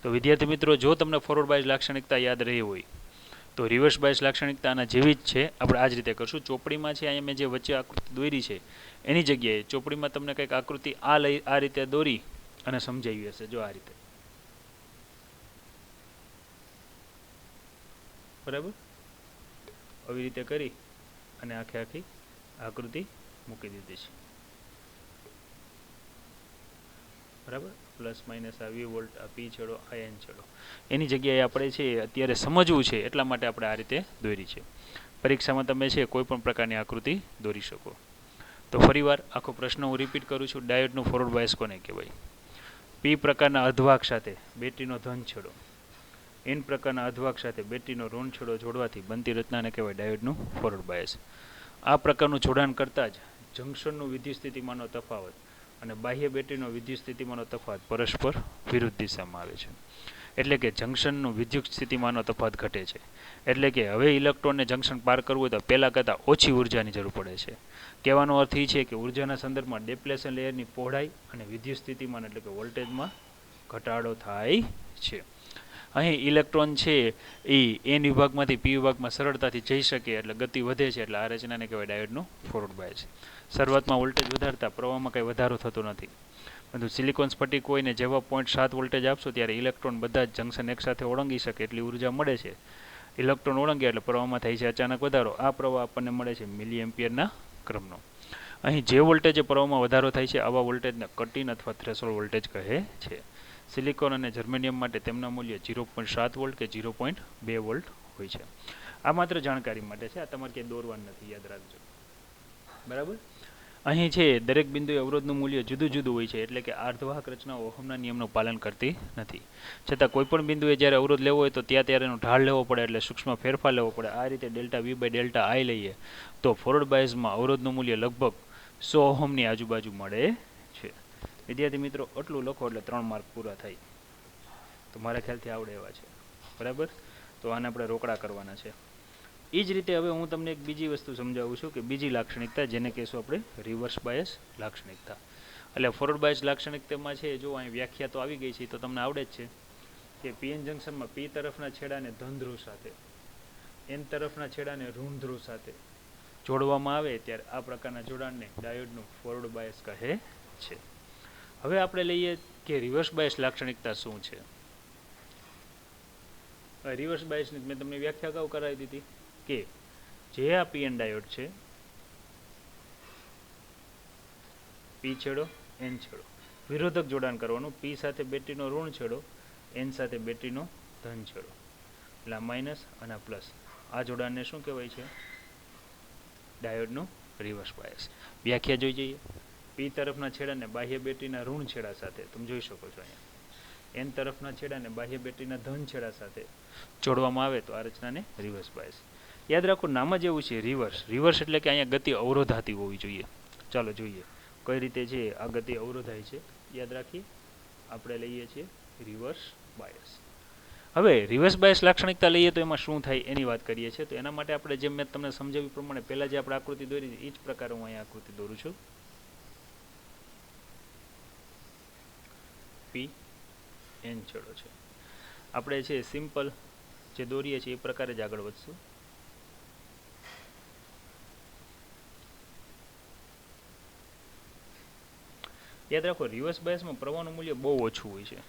A: તો વિદ્યાર્થી મિત્રો, જો તમને ફોરવર્ડ બાયસ લાક્ષણિકતા યાદ રહી હોય તો રિવર્સ બાયસ લાક્ષણિકતા આના જેવી જ છે. આપણે આ જ રીતે કરશું. ચોપડીમાં છે અહીંયા મેં જે વચ્ચે આકૃતિ દોરી છે એની જગ્યાએ ચોપડીમાં તમને કંઈક આકૃતિ આ રીતે દોરી અને સમજાવી હશે. જો આ રીતે, બરાબર, આવી રીતે કરી અને આખી આકૃતિ મૂકી દીધી છે. બરાબર, પ્લસ માઇનસ આ વી વોલ્ટ, આ પી છેડો, આ એન છેડો, એની જગ્યાએ આપણે છે અત્યારે સમજવું છે એટલા માટે આપણે આ રીતે દોરી છે. પરીક્ષામાં તમે છે કોઈ પણ પ્રકારની આકૃતિ દોરી શકો. તો ફરીવાર આખો પ્રશ્ન હું રિપીટ કરું છું. ડાયોડનું ફોરવર્ડ બાયસ કોને કહેવાય? પી પ્રકારના અર્ધવાહક સાથે બેટરીનો ધન છેડો, એન પ્રકારના અર્ધવાહક સાથે બેટરીનો ઋણ છેડો જોડવાથી બનતી રચનાને કહેવાય ડાયોડનું ફોરવર્ડ બાયસ. આ પ્રકારનું જોડાણ કરતાં જ જંક્શનનું વિદ્યુત સ્થિતિમાનનો તફાવત અને બાહ્ય બેટરીનો વિદ્યુત સ્થિતિમાનનો તફાવત પરસ્પર વિરુદ્ધ દિશામાં આવે છે. એટલે કે જંક્શનનું વિદ્યુત સ્થિતિમાનનો તફાવત ઘટે છે. એટલે કે હવે ઇલેક્ટ્રોનને જંક્શન પાર કરવું હોય તો પહેલાં કરતાં ઓછી ઉર્જાની જરૂર પડે છે. કહેવાનો અર્થ એ છે કે ઉર્જાના સંદર્ભમાં ડિપ્લેશન લેયરની પહોળાઈ અને વિદ્યુત સ્થિતિમાન એટલે કે વોલ્ટેજમાં ઘટાડો થાય છે. અહીં ઇલેક્ટ્રોન છે એ એન વિભાગમાંથી પી વિભાગમાં સરળતાથી જઈ શકે એટલે ગતિ વધે છે. એટલે આ રચનાને કહેવાય ડાયોડનું ફોરવર્ડ બાયસ. શરૂઆતમાં વોલ્ટેજ વધારતા પ્રવાહમાં કંઈ વધારો થતો નથી. પરંતુ સિલિકોન સ્ફટિક હોય ને જેવા 0.7 વોલ્ટેજ આપશો ત્યારે ઇલેક્ટ્રોન બધા જ જંક્શન એકસાથે ઓળંગી શકે એટલી ઉર્જા મળે છે. ઇલેક્ટ્રોન ઓળંગ્યા એટલે પ્રવાહમાં થાય છે અચાનક વધારો. આ પ્રવાહ આપણને મળે છે મિલી એમ્પિયરના ક્રમનો. અહીં જે વોલ્ટેજ પ્રવાહમાં વધારો થાય છે આવા વોલ્ટેજને કટ ઇન અથવા થ્રેશોલ્ડ વોલ્ટેજ કહે છે. સિલિકોન અને જર્મેનિયમ માટે તેમના મૂલ્ય 0.7 વોલ્ટ કે 0.2 વોલ્ટ હોય છે. આ માત્ર જાણકારી માટે છે, આ તમારે ક્યાંય દોરવાનું નથી, યાદ રાખજો. બરાબર, અહીં છે દરેક બિંદુએ અવરોધનું મૂલ્ય જુદું જુદું હોય છે. એટલે કે અર્ધવાહક રચના ઓહમના નિયમનું પાલન કરતી નથી. છતાં કોઈપણ બિંદુએ જ્યારે અવરોધ લેવો હોય તો ત્યારે એનો ઢાળ લેવો પડે, એટલે સૂક્ષ્મ ફેરફાર લેવો પડે. આ રીતે ડેલ્ટા વી બાય ડેલ્ટા આઈ લઈએ તો ફોરવર્ડ બાયસમાં અવરોધનું મૂલ્ય લગભગ 100 ઓહમની આજુબાજુ મળે છે. વિદ્યાર્થી મિત્રો, આટલું લખો એટલે 3 માર્ક પૂરા થાય. તો મારા ખ્યાલથી આવડે એવા છે. બરાબર, તો આને આપણે રોકડા કરવાના છે. એ જ રીતે હવે હું તમને એક બીજી વસ્તુ સમજાવું છું કે બીજી લાક્ષણિકતા જેને કહેશું આપણે રિવર્સ બાયસ લાક્ષણિકતા. એટલે ફોરવર્ડ બાયસ લાક્ષણિકતામાં છે જો અહીં વ્યાખ્યા તો આવી ગઈ છે તો તમને આવડે જ છે કે પીએન જંકશનમાં પી તરફના છેડાને ધન ધ્રુવ સાથે એન તરફના છેડાને ઋણ ધ્રુવ સાથે જોડવામાં આવે ત્યારે આ પ્રકારના જોડાણને ડાયોડનું ફોરવર્ડ બાયસ કહે છે. હવે આપણે લઈએ કે રિવર્સ બાયસ લાક્ષણિકતા શું છે. રિવર્સ બાયસની મેં તમને વ્યાખ્યા અગાઉ કરાવી દીધી કે જે આ પીએન ડાયોડ છે, પી છેડો એન છેડો વિરોધક જોડાણ કરવાનું, પી સાથે બેટરીનો ઋણ છેડો, એન સાથે બેટરીનો ધન છેડો, એટલે આ માઇનસ અને આ પ્લસ, આ જોડાણને શું કહેવાય છે? ડાયોડનું રિવર્સ બાયસ. વ્યાખ્યા જોઈ જઈએ. પી તરફના છેડાને બાહ્ય બેટરીના ઋણ છેડા સાથે તમે જોઈ શકો છો અહીંયા, એન તરફના છેડાને બાહ્ય બેટરીના ધન છેડા સાથે જોડવામાં આવે તો આ રચનાને રિવર્સ બાયસ. યાદ રાખો નામ જ એવું છે રિવર્સ. રિવર્સ એટલે કે અહીંયા ગતિ અવરોધાતી હોવી જોઈએ. ચાલો જોઈએ કઈ રીતે છે આ ગતિ અવરોધાય છે. યાદ રાખીએ આપણે લઈએ છીએ રિવર્સ બાયસ. હવે રિવર્સ બાયસ લાક્ષણિકતા લઈએ તો એમાં શું થાય એની વાત કરીએ છીએ. તો એના માટે આપણે જેમ મેં તમને સમજાવ્યું પ્રમાણે પહેલાં જે આપણે આકૃતિ દોરી એ જ પ્રકારે હું અહીંયા આકૃતિ દોરું છું. પી એન છેડો છે. આપણે છે સિમ્પલ જે દોરીએ છીએ એ પ્રકારે જ આગળ વધશું. યાદ રાખો રિવર્સ બાયસમાં પ્રવાહનું મૂલ્ય બહુ ઓછું હોય છે.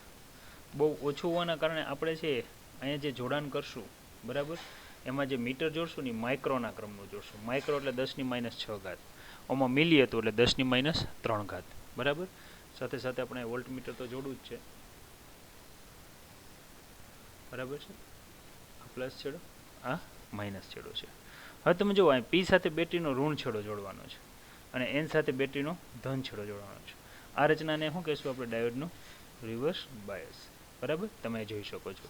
A: બહુ ઓછું હોવાના કારણે આપણે છે અહીંયા જે જોડાણ કરશું બરાબર, એમાં જે મીટર જોડશું ને માઇક્રોના ક્રમનું જોડશું. માઇક્રો એટલે 10⁻6. આમાં મિલી હતું એટલે 10⁻3. બરાબર. સાથે સાથે આપણે વોલ્ટ મીટર તો જોડવું જ છે. બરાબર છે. આ પ્લસ છેડો, આ માઇનસ છેડો છે. હવે તમે જુઓ અહીં પી સાથે બેટરીનો ઋણ છેડો જોડવાનો છે અને એન સાથે બેટરીનો ધન છેડો જોડવાનો છે. આ રચનાને શું કહીશું આપણે? ડાયોડનું રિવર્સ બાયસ. બરાબર, તમે જોઈ શકો છો.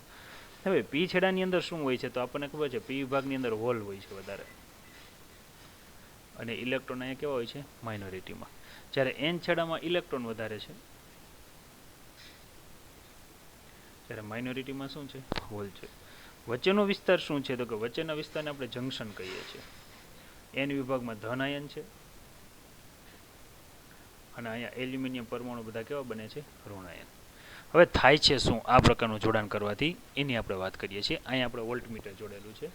A: હવે પી છેડાની અંદર શું હોય છે? તો આપણને ખબર છે પી વિભાગની અંદર હોલ હોય છે વધારે અને ઇલેક્ટ્રોન અહીંયા કેવા હોય છે? માઇનોરિટીમાં. જ્યારે એન છેડામાં ઇલેક્ટ્રોન વધારે છે, જ્યારે માઇનોરિટીમાં શું છે? હોલ છે. વચ્ચેનો વિસ્તાર શું છે? તો કે વચ્ચેના વિસ્તારને આપણે જંકશન કહીએ છીએ. એન વિભાગમાં ધન આયન છે અને અહીંયા એલ્યુમિનિયમ પરમાણુ બધા કેવા બને છે? ઋણ આયન. હવે થાય છે શું આ પ્રકારનું જોડાણ કરવાથી એની આપણે વાત કરીએ છીએ. અહીંયા આપણે વોલ્ટમીટર જોડેલું છે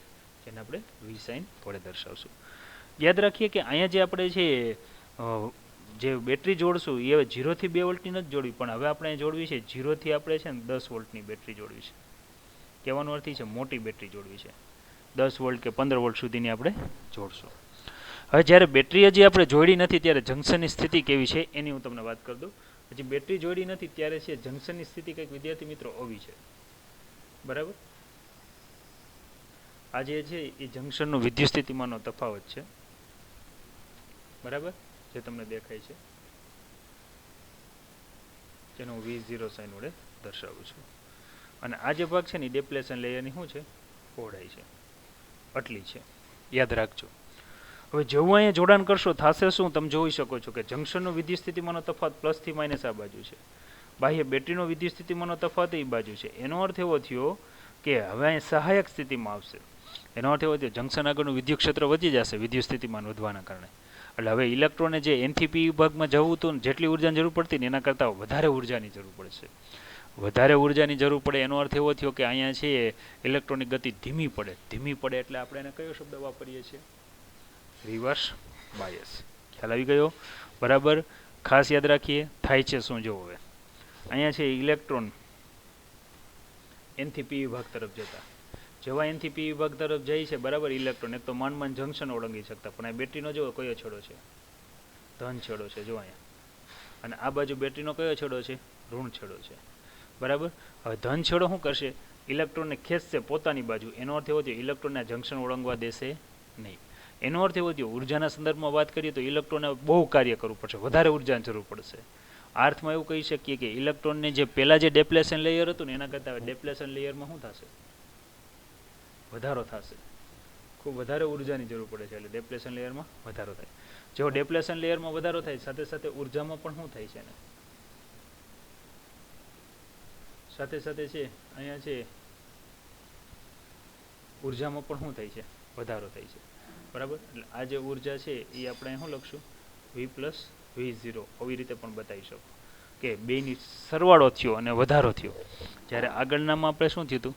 A: જેને આપણે વી સાઇન વડે દર્શાવશું. યાદ રાખીએ કે અહીંયા જે આપણે છે જે બેટરી જોડશું એ હવે 0 થી 2 વોલ્ટની નથી જોડવી, પણ હવે આપણે જોડવી છે 0 થી આપણે છે ને 10 વોલ્ટની બેટરી જોડવી છે. કહેવાનો અર્થ છે મોટી બેટરી જોડવી છે. 10 વોલ્ટ કે 15 વોલ્ટ સુધીની આપણે જોડશું. હવે જ્યારે બેટરી હજી આપણે જોડી નથી ત્યારે જંકશનની સ્થિતિ કેવી છે એની હું તમને વાત કરી દઉં. હજી બેટરી જોડી નથી ત્યારે છે જંકશનની સ્થિતિ કંઈક વિદ્યાર્થી મિત્રો આવી છે. બરાબર. આ જે છે એ જંકશનનો વિદ્યુત સ્થિતિમાનનો તફાવત છે. બરાબર, જે તમને દેખાય છે જેનો હું V0 સાઇન વડે દર્શાવું છું. અને આ જે ભાગ છે ને ડેપ્લેશન લેયરની શું છે? પહોળાઈ છે, આટલી છે. યાદ રાખજો. હવે જેવું અહીંયા જોડાણ કરશો થશે શું? તમે જોઈ શકો છો કે જંકશનનો વિદ્યુત સ્થિતિમાનનો તફાવત પ્લસ થી માઇનસ આ બાજુ છે. બાહ્ય બેટરીનો વિદ્યુત સ્થિતિમાનનો તફાવત એ બાજુ છે. એનો અર્થ એવો થયો કે હવે અહીં સહાયક સ્થિતિમાં આવશે. એનો અર્થ એવો થયો જંકશન આગળનું વિદ્યુત ક્ષેત્ર વધી જશે વિદ્યુત સ્થિતિમાન વધવાના કારણે. એટલે હવે ઇલેક્ટ્રોનને જે એનથી પી વિભાગમાં જવું હતું જેટલી ઉર્જાની જરૂર પડતી ને એના કરતાં વધારે ઉર્જાની જરૂર પડશે. વધારે ઉર્જાની જરૂર પડે એનો અર્થ એવો થયો કે અહીંયા છે ઇલેક્ટ્રોનની ગતિ ધીમી પડે. ધીમી પડે એટલે આપણે એને કયો શબ્દ વાપરીએ છીએ? Reverse bias. ખ્યાલ આવી ગયો? બરાબર. ખાસ યાદ રાખીએ થાય છે શું જો હવે અહીંયા છે ઇલેક્ટ્રોન એનથી પી વિભાગ તરફ જતા, જેવા એનથી પી વિભાગ તરફ જાય છે બરાબર ઇલેક્ટ્રોન એક તો માંડ જંકશન ઓળંગી શકતા, પણ આ બેટરીનો જો કયો છેડો છે? ધન છેડો છે જો અહીંયા. અને આ બાજુ બેટરીનો કયો છેડો છે? ઋણ છેડો છે. બરાબર. હવે ધન છેડો શું કરશે? ઇલેક્ટ્રોનને ખેંચશે પોતાની બાજુ. એનો અર્થ એવો થયો ઇલેક્ટ્રોનને જંકશન ઓળંગવા દેશે નહીં. એનો અર્થ એવો થયો ઉર્જાના સંદર્ભમાં વાત કરીએ તો ઇલેક્ટ્રોનને બહુ કાર્ય કરવું પડશે, વધારે ઉર્જાની જરૂર પડશે. આ અર્થમાં એવું કહી શકીએ કે ઇલેક્ટ્રોનને જે પહેલાં જે ડેપ્લેશન લેયર હતું ને એના કરતાં ડેપ્લેશન લેયરમાં શું થશે? વધારો થશે. ખૂબ વધારે ઉર્જાની જરૂર પડે છે એટલે ડેપ્લેશન લેયરમાં વધારો થાય. જેવો ડેપ્લેશન લેયરમાં વધારો થાય સાથે સાથે ઉર્જામાં પણ શું થાય છે ને સાથે સાથે છે અહીંયા છે ઉર્જામાં પણ શું થાય છે? વધારો થાય છે, બરાબર. એટલે આ જે ઉર્જા છે એ આપણે અહીં શું લખશું, V પ્લસ V0 આવી રીતે પણ બતાવી શકો કે બેની સરવાળો થયો અને વધારો થયો. જ્યારે આગળનામાં આપણે શું થયું હતું,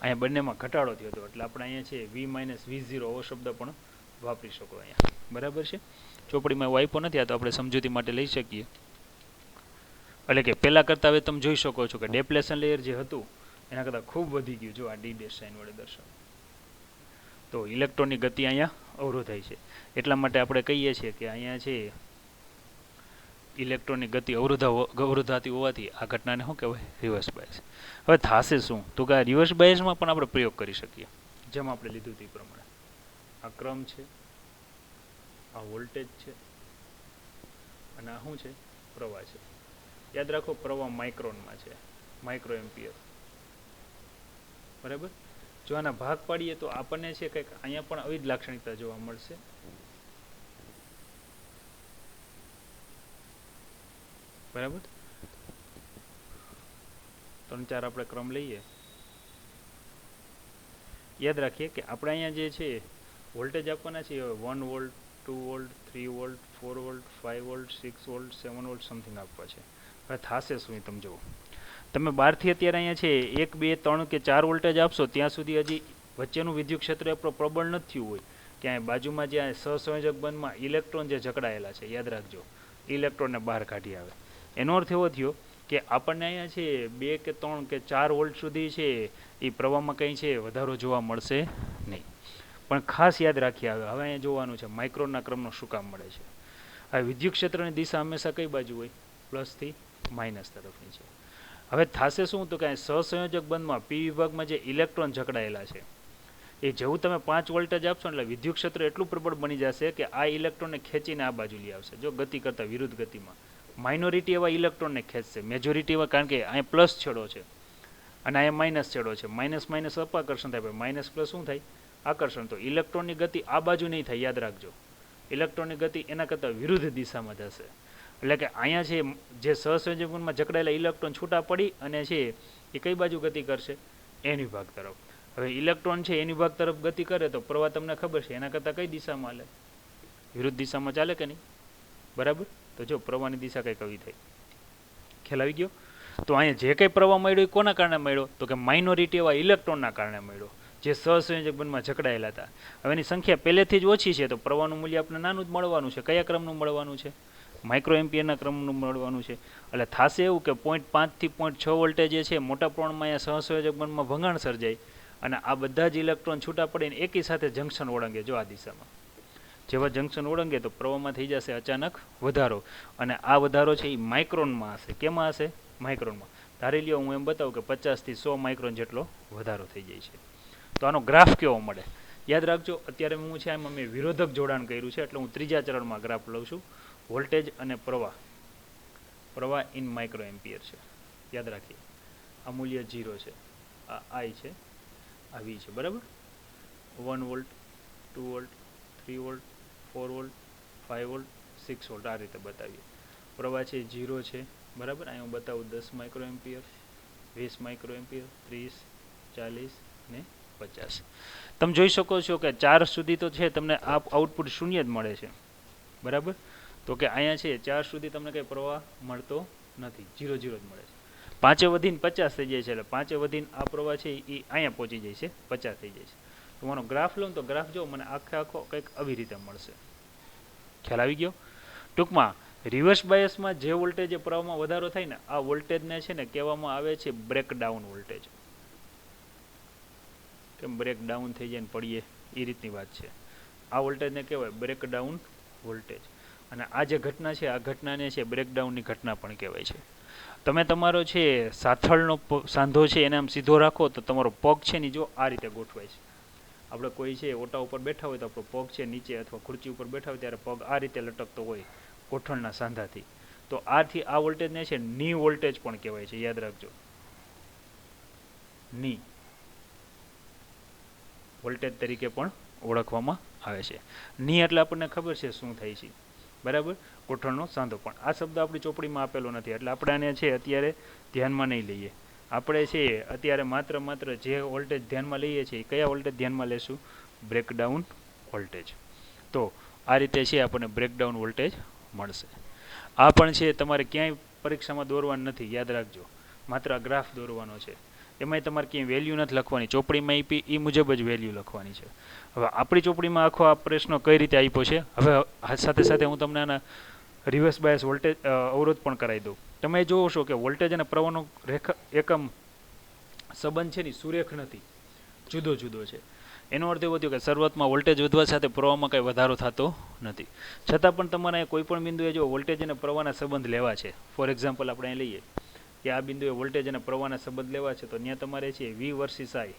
A: અહીંયા બંનેમાં ઘટાડો થયો હતો, એટલે આપણે અહીંયા છે V માઇનસ V0 એવો શબ્દ પણ વાપરી શકો અહીંયા, બરાબર છે. ચોપડીમાં વાઈપો નથી, આ તો આપણે સમજૂતી માટે લઈ શકીએ. એટલે કે પહેલાં કરતાં હવે તમે જોઈ શકો છો કે ડેપ્લેશન લેયર જે હતું એના કરતાં ખૂબ વધી ગયું. જો આ ડી ડેશ સાઇન વડે દર્શાવો તો ઇલેક્ટ્રોનની ગતિ અહીંયા અવરોધાય છે. એટલા માટે આપણે કહીએ છીએ કે અહીંયા છે ઇલેક્ટ્રોનની ગતિ અવરોધાતી હોવાથી આ ઘટનાને શું કહેવાય, રિવર્સ બાયસ. હવે થશે શું તો કે આ રિવર્સ બાયસમાં પણ આપણે પ્રયોગ કરી શકીએ, જેમ આપણે લીધું તે પ્રમાણે. આ ક્રમ છે, આ વોલ્ટેજ છે, અને આ શું છે, પ્રવાહ છે. યાદ રાખો પ્રવાહ માઇક્રોનમાં છે, માઇક્રો એમ્પિયર, બરાબર. જો આના ભાગ પાડીએ તો આપણને છે કંઈક અહીંયા પણ આવી જ લાક્ષણિકતા જોવા મળશે. બરાબર. 3-4 આપણે ક્રમ લઈએ. યાદ રાખીએ કે આપણે અહીંયા જે છે વોલ્ટેજ આપવાના છે 1 volt, 2 volt, 3 volt, 4 volt, 5 volt, 6 volt, 7 volt something આપવા છે. હવે થશે શું તમે જુઓ. તમે બહારથી અત્યારે અહીંયા છે 1, 2, 3 કે 4 વોલ્ટેજ આપશો ત્યાં સુધી હજી વચ્ચેનું વિદ્યુત ક્ષેત્ર આપણું પ્રબળ નથી થયું હોય. ક્યાંય બાજુમાં જ્યાં સહસંયોજક બંધમાં ઇલેક્ટ્રોન જે જકડાયેલા છે, યાદ રાખજો, ઇલેક્ટ્રોનને બહાર કાઢી આવે. એનો અર્થ એવો થયો કે આપણને અહીંયા છે 2 કે 3 કે 4 વોલ્ટ સુધી છે એ પ્રવાહમાં કંઈ છે વધારો જોવા મળશે નહીં. પણ ખાસ યાદ રાખીએ હવે અહીંયા જોવાનું છે માઇક્રોનના ક્રમનો શું કામ મળે છે. આ વિદ્યુત ક્ષેત્રની દિશા હંમેશા કઈ બાજુ હોય, પ્લસથી માઇનસ તરફની છે. હવે થશે શું તો કે સહસંયોજક બંધમાં પી વિભાગમાં જે ઇલેક્ટ્રોન જકડાયેલા છે એ જેવું તમે 5 વોલ્ટેજ આપશો એટલે વિદ્યુત ક્ષેત્ર એટલું પ્રબળ બની જશે કે આ ઇલેક્ટ્રોનને ખેંચીને આ બાજુ લઈ આવશે. જો ગતિ કરતાં વિરુદ્ધ ગતિમાં માઇનોરિટી એવા ઇલેક્ટ્રોનને ખેંચશે, મેજોરિટી એવા, કારણ કે અહીંયા પ્લસ છેડો છે અને અહીંયા માઇનસ છેડો છે. માઇનસ માઇનસ અપાકર્ષણ થાય, માઇનસ પ્લસ શું થાય, આકર્ષણ. તો ઇલેક્ટ્રોનની ગતિ આ બાજુ નહીં થાય, યાદ રાખજો. ઇલેક્ટ્રોનની ગતિ એના કરતાં વિરુદ્ધ દિશામાં જશે. એટલે કે અહીંયા છે જે સહસંયોજકમાં જકડાયેલા ઇલેક્ટ્રોન છૂટા પડી અને છે એ કઈ બાજુ ગતિ કરશે, એન વિભાગ તરફ. હવે ઇલેક્ટ્રોન છે એન વિભાગ તરફ ગતિ કરે તો પ્રવાહ તમને ખબર છે એના કરતાં કઈ દિશામાં હાલે, વિરુદ્ધ દિશામાં ચાલે કે નહીં, બરાબર. તો જો પ્રવાહની દિશા કંઈક આવી થઈ, ખ્યાલ આવી ગયો. તો અહીંયા જે કંઈ પ્રવાહ મળ્યો એ કોના કારણે મળ્યો તો કે માઇનોરિટી એવા ઇલેક્ટ્રોનના કારણે મળ્યો જે સહસંયોજક બંધમાં જકડાયેલા હતા. હવે એની સંખ્યા પહેલેથી જ ઓછી છે તો પ્રવાહનું મૂલ્ય આપણે નાનું જ મળવાનું છે. કયા ક્રમનું મળવાનું છે, માઇક્રો એમ્પિયરના ક્રમનું મળવાનું છે. એટલે થશે એવું કે 0.5 થી 0.6 વોલ્ટેજ જે છે મોટા પ્રમાણમાં અહીંયા સહસંયોજક બંધમાં ભંગાણ સર્જાય અને આ બધા જ ઇલેક્ટ્રોન છૂટા પડીને એકી સાથે જંક્શન ઓળંગે. જો આ દિશામાં જેવા જંક્શન ઓળંગે તો પ્રવાહમાં થઈ જશે અચાનક વધારો, અને આ વધારો છે એ માઇક્રોનમાં હશે. કેમાં હશે, માઇક્રોનમાં. ધારી લ્યો હું એમ બતાવું કે 50 થી 100 માઇક્રોન જેટલો વધારો થઈ જાય છે. તો આનો ગ્રાફ કેવો મળે, યાદ રાખજો. અત્યારે હું છે એમાં મેં વિરોધક જોડાણ કર્યું છે એટલે હું ત્રીજા ચરણમાં ગ્રાફ લઉં છું. વોલ્ટેજ અને પ્રવાહ, પ્રવાહ ઇન માઇક્રો એમ્પિયર છે, યાદ રાખીએ. આ મૂલ્ય 0 છે, આ આઈ છે, આ વી છે, બરાબર. 1 volt, 2 volt, 3 volt, 4 volt, 5 volt, 6 volt, આ રીતે બતાવીએ. પ્રવાહ છે 0 છે, બરાબર. અહીં હું બતાવું 10 માઇક્રો એમ્પિયર, 20 માઇક્રો એમ્પિયર, 30, 40 ને 50. તમે જોઈ શકો છો કે 4 સુધી તો છે તમને આ આઉટપુટ શૂન્ય જ મળે છે, બરાબર. તો કે અહીંયા છે 4 સુધી તમને કંઈ પ્રવાહ મળતો નથી, 0 0 જ મળે છે. 5 વધીને 50 થઈ જાય છે એટલે 5 વધીને આ પ્રવાહ છે એ અહીંયા પહોંચી જાય છે, 50 થઈ જાય છે. તો મારો ગ્રાફ લઉં તો ગ્રાફ જો મને આખો કંઈક આવી રીતે મળશે. ખ્યાલ આવી ગયો. ટૂંકમાં રિવર્સ બાયસમાં જે વોલ્ટેજ પ્રવાહમાં વધારો થાય ને આ વોલ્ટેજને છે ને કહેવામાં આવે છે બ્રેકડાઉન વોલ્ટેજ. કેમ બ્રેકડાઉન થઈ જાય ને પડીએ એ રીતની વાત છે. આ વોલ્ટેજને કહેવાય બ્રેકડાઉન વોલ્ટેજ. અને આ જે ઘટના છે આ ઘટનાને છે બ્રેકડાઉનની ઘટના પણ કહેવાય છે. તમે તમારો છે સાથળનો સાંધો છે એને આમ સીધો રાખો તો તમારો પગ છે ને જો આ રીતે ગોઠવાય છે. આપણે કોઈ છે ઓટા ઉપર બેઠા હોય તો આપણો પગ છે નીચે અથવા ખુરચી ઉપર બેઠા હોય ત્યારે પગ આ રીતે લટકતો હોય ગોઠણના સાંધાથી. તો આથી આ વોલ્ટેજને છે ની વોલ્ટેજ પણ કહેવાય છે, યાદ રાખજો. ની વોલ્ટેજ તરીકે પણ ઓળખવામાં આવે છે. ની એટલે આપણને ખબર છે શું થાય છે, બરાબર, ગોઠણનો સાંધો. પણ આ શબ્દ આપણી ચોપડીમાં આપેલો નથી એટલે આપણે આને છે અત્યારે ધ્યાનમાં નહીં લઈએ. આપણે છે અત્યારે માત્ર જે વોલ્ટેજ ધ્યાનમાં લઈએ છીએ કયા વોલ્ટેજ ધ્યાનમાં લેશું? Breakdown voltage. તો આ રીતે છે આપણને બ્રેકડાઉન વોલ્ટેજ મળશે. આ પણ છે તમારે ક્યાંય પરીક્ષામાં દોરવાનું નથી, યાદ રાખજો. માત્ર આ ગ્રાફ દોરવાનો છે. એમાંય તમારે ક્યાંય વેલ્યુ નથી લખવાની. ચોપડીમાં એ મુજબ જ વેલ્યુ લખવાની છે. હવે આપણી ચોપડીમાં આખો આ પ્રશ્ન કઈ રીતે આપ્યો છે, હવે સાથે સાથે હું તમને આના રિવર્સ બાયસ વોલ્ટેજ અવરોધ પણ કરાવી દઉં. તમે જોવો છો કે વોલ્ટેજ અને પ્રવાહનો એકમ સંબંધ છે ને સુરેખ નથી, જુદો જુદો છે. એનો અર્થ એવો થયો કે શરૂઆતમાં વોલ્ટેજ વધવા સાથે પ્રવાહમાં કંઈ વધારો થતો નથી. છતાં પણ તમારે કોઈ પણ બિંદુએ જો વોલ્ટેજ અને પ્રવાહના સંબંધ લેવા છે, ફોર એક્ઝામ્પલ આપણે અહીં લઈએ કે આ બિંદુએ વોલ્ટેજ અને પ્રવાહના સંબંધ લેવા છે, તો ત્યાં તમારે છે વી વર્સિસ આઈ,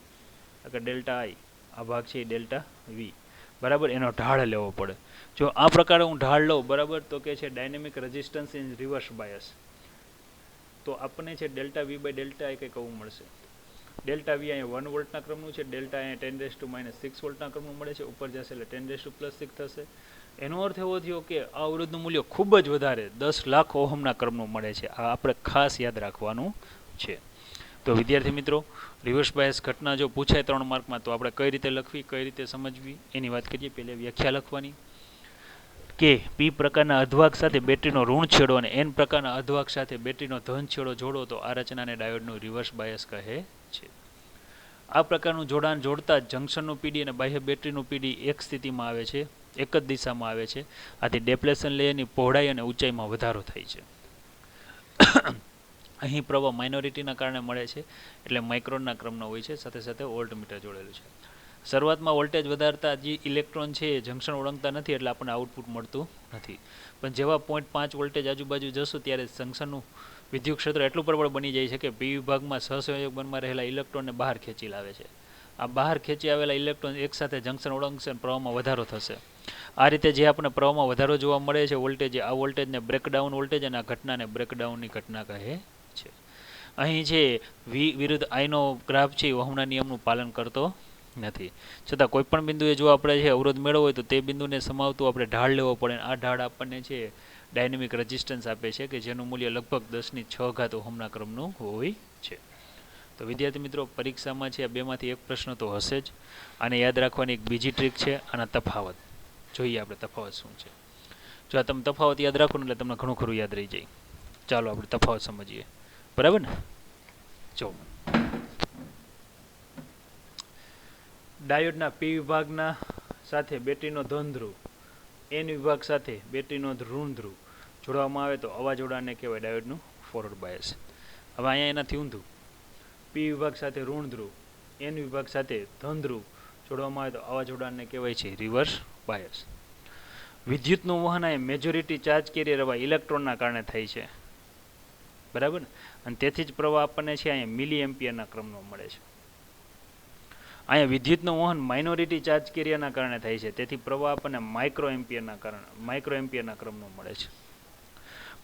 A: કે ડેલ્ટા આઈ, આ ભાગ છે ડેલ્ટા વી, બરાબર, એનો ઢાળ લેવો પડે. જો આ પ્રકારે હું ઢાળ લઉં, બરાબર, તો કે છે dynamic resistance in reverse bias, તો આપણને છે ડેલ્ટા વી બાય ડેલ્ટા આઈ કંઈક આવું મળશે. ડેલ્ટા વી અહીંયા 1 વોલ્ટના ક્રમનું છે, ડેલ્ટા અહીંયા 10⁻⁶ વોલ્ટના ક્રમનું મળે છે, ઉપર જશે એટલે 10⁻+6 થશે. એનો અર્થ એવો થયો કે આ અવરોધનું મૂલ્ય ખૂબ જ વધારે 10 લાખ ઓહમના ક્રમનું મળે છે. આ આપણે ખાસ યાદ રાખવાનું છે. તો વિદ્યાર્થી મિત્રો, રિવર્સ બાયસ ઘટના જો પૂછાય 3 માર્કમાં, તો આપણે કઈ રીતે લખવી, કઈ રીતે સમજવી એની વાત કરીએ. પહેલે વ્યાખ્યા લખવાની કે પી પ્રકારના અર્ધવાહક સાથે બેટરીનો ઋણ છેડો અને એન પ્રકારના અર્ધવાહક સાથે બેટરીનો ધન છેડો જોડો તો આ રચનાને ડાયોડનું રિવર્સ બાયસ કહે છે. આ પ્રકારનું જોડાણ જોડતા જ જંક્શનનું પીડી અને બાહ્ય બેટરીનું પીડી એક સ્થિતિમાં આવે છે, એક જ દિશામાં આવે છે. આથી ડેપ્લેશન લેયરની પહોળાઈ અને ઊંચાઈમાં વધારો થાય છે. અહીં પ્રવાહ માઇનોરિટીના કારણે મળે છે, એટલે માઇક્રોનના ક્રમનો હોય છે. સાથે સાથે વોલ્ટમીટર જોડેલું છે. શરૂઆતમાં વોલ્ટેજ વધારતા જે ઇલેક્ટ્રોન છે એ જંક્શન ઓળંગતા નથી, એટલે આપણને આઉટપુટ મળતું નથી. પણ જેવા 0.5 વોલ્ટેજ આજુબાજુ જશું ત્યારે જંક્શનનું વિદ્યુત ક્ષેત્ર એટલું પ્રબળ બની જાય છે કે પી વિભાગમાં સહસંયોજક બનમાં રહેલા ઇલેક્ટ્રોનને બહાર ખેંચી લાવે છે. આ બહાર ખેંચી આવેલા ઇલેક્ટ્રોન એકસાથે જંક્શન ઓળંગશે અને પ્રવાહમાં વધારો થશે. આ રીતે જે આપણને પ્રવાહમાં વધારો જોવા મળે છે વોલ્ટેજ, આ વોલ્ટેજને બ્રેકડાઉન વોલ્ટેજ અને આ ઘટનાને બ્રેકડાઉનની ઘટના કહે છે. અહીં છે વી વિરુદ્ધ આઈનો ગ્રાફ છે ઓહમના નિયમનું પાલન કરતો નથી. છતાં કોઈપણ બિંદુએ જો આપણે છે અવરોધ મેળવવો હોય તો તે બિંદુને સમાવતું આપણે ઢાળ લેવો પડે. આ ઢાળ આપણને છે ડાયનેમિક રેઝિસ્ટન્સ આપે છે કે જેનું મૂલ્ય લગભગ 10⁶ ઓહમના ક્રમનું હોય છે. તો વિદ્યાર્થી મિત્રો, પરીક્ષામાં છે આ બેમાંથી એક પ્રશ્ન તો હશે જ. આને યાદ રાખવાની એક બીજી ટ્રીક છે, આના તફાવત. જોઈએ આપણે તફાવત શું છે. જો આ તમે તફાવત યાદ રાખો ને એટલે તમને ઘણું ખરું યાદ રહી જાય. ચાલો આપણે તફાવત સમજીએ, બરાબર ને? જો ડાયોડના પી વિભાગના સાથે બેટરીનો ધન ધ્રુવ, એન વિભાગ સાથે બેટરીનો ઋણ ધ્રુવ જોડવામાં આવે તો આવા જોડાણને કહેવાય ડાયોડનું ફોરવર્ડ બાયસ. હવે અહીંયા એનાથી ઊંધું, પી વિભાગ સાથે ઋણ ધ્રુવ, એન વિભાગ સાથે ધન ધ્રુવ જોડવામાં આવે તો આવા જોડાણને કહેવાય છે રિવર્સ બાયસ. વિદ્યુતનું વહન એ મેજોરિટી ચાર્જ કેરિયર એવા ઇલેક્ટ્રોનના કારણે થાય છે, બરાબર ને? અને તેથી જ પ્રવાહ આપણને છે અહીંયા મિલી એમ્પિયરના ક્રમનો મળે છે. અહીંયા વિદ્યુતનું વહન માઇનોરિટી ચાર્જ કેરિયરના કારણે થાય છે, તેથી પ્રવાહ આપણને માઇક્રો એમ્પિયરના ક્રમનો મળે છે.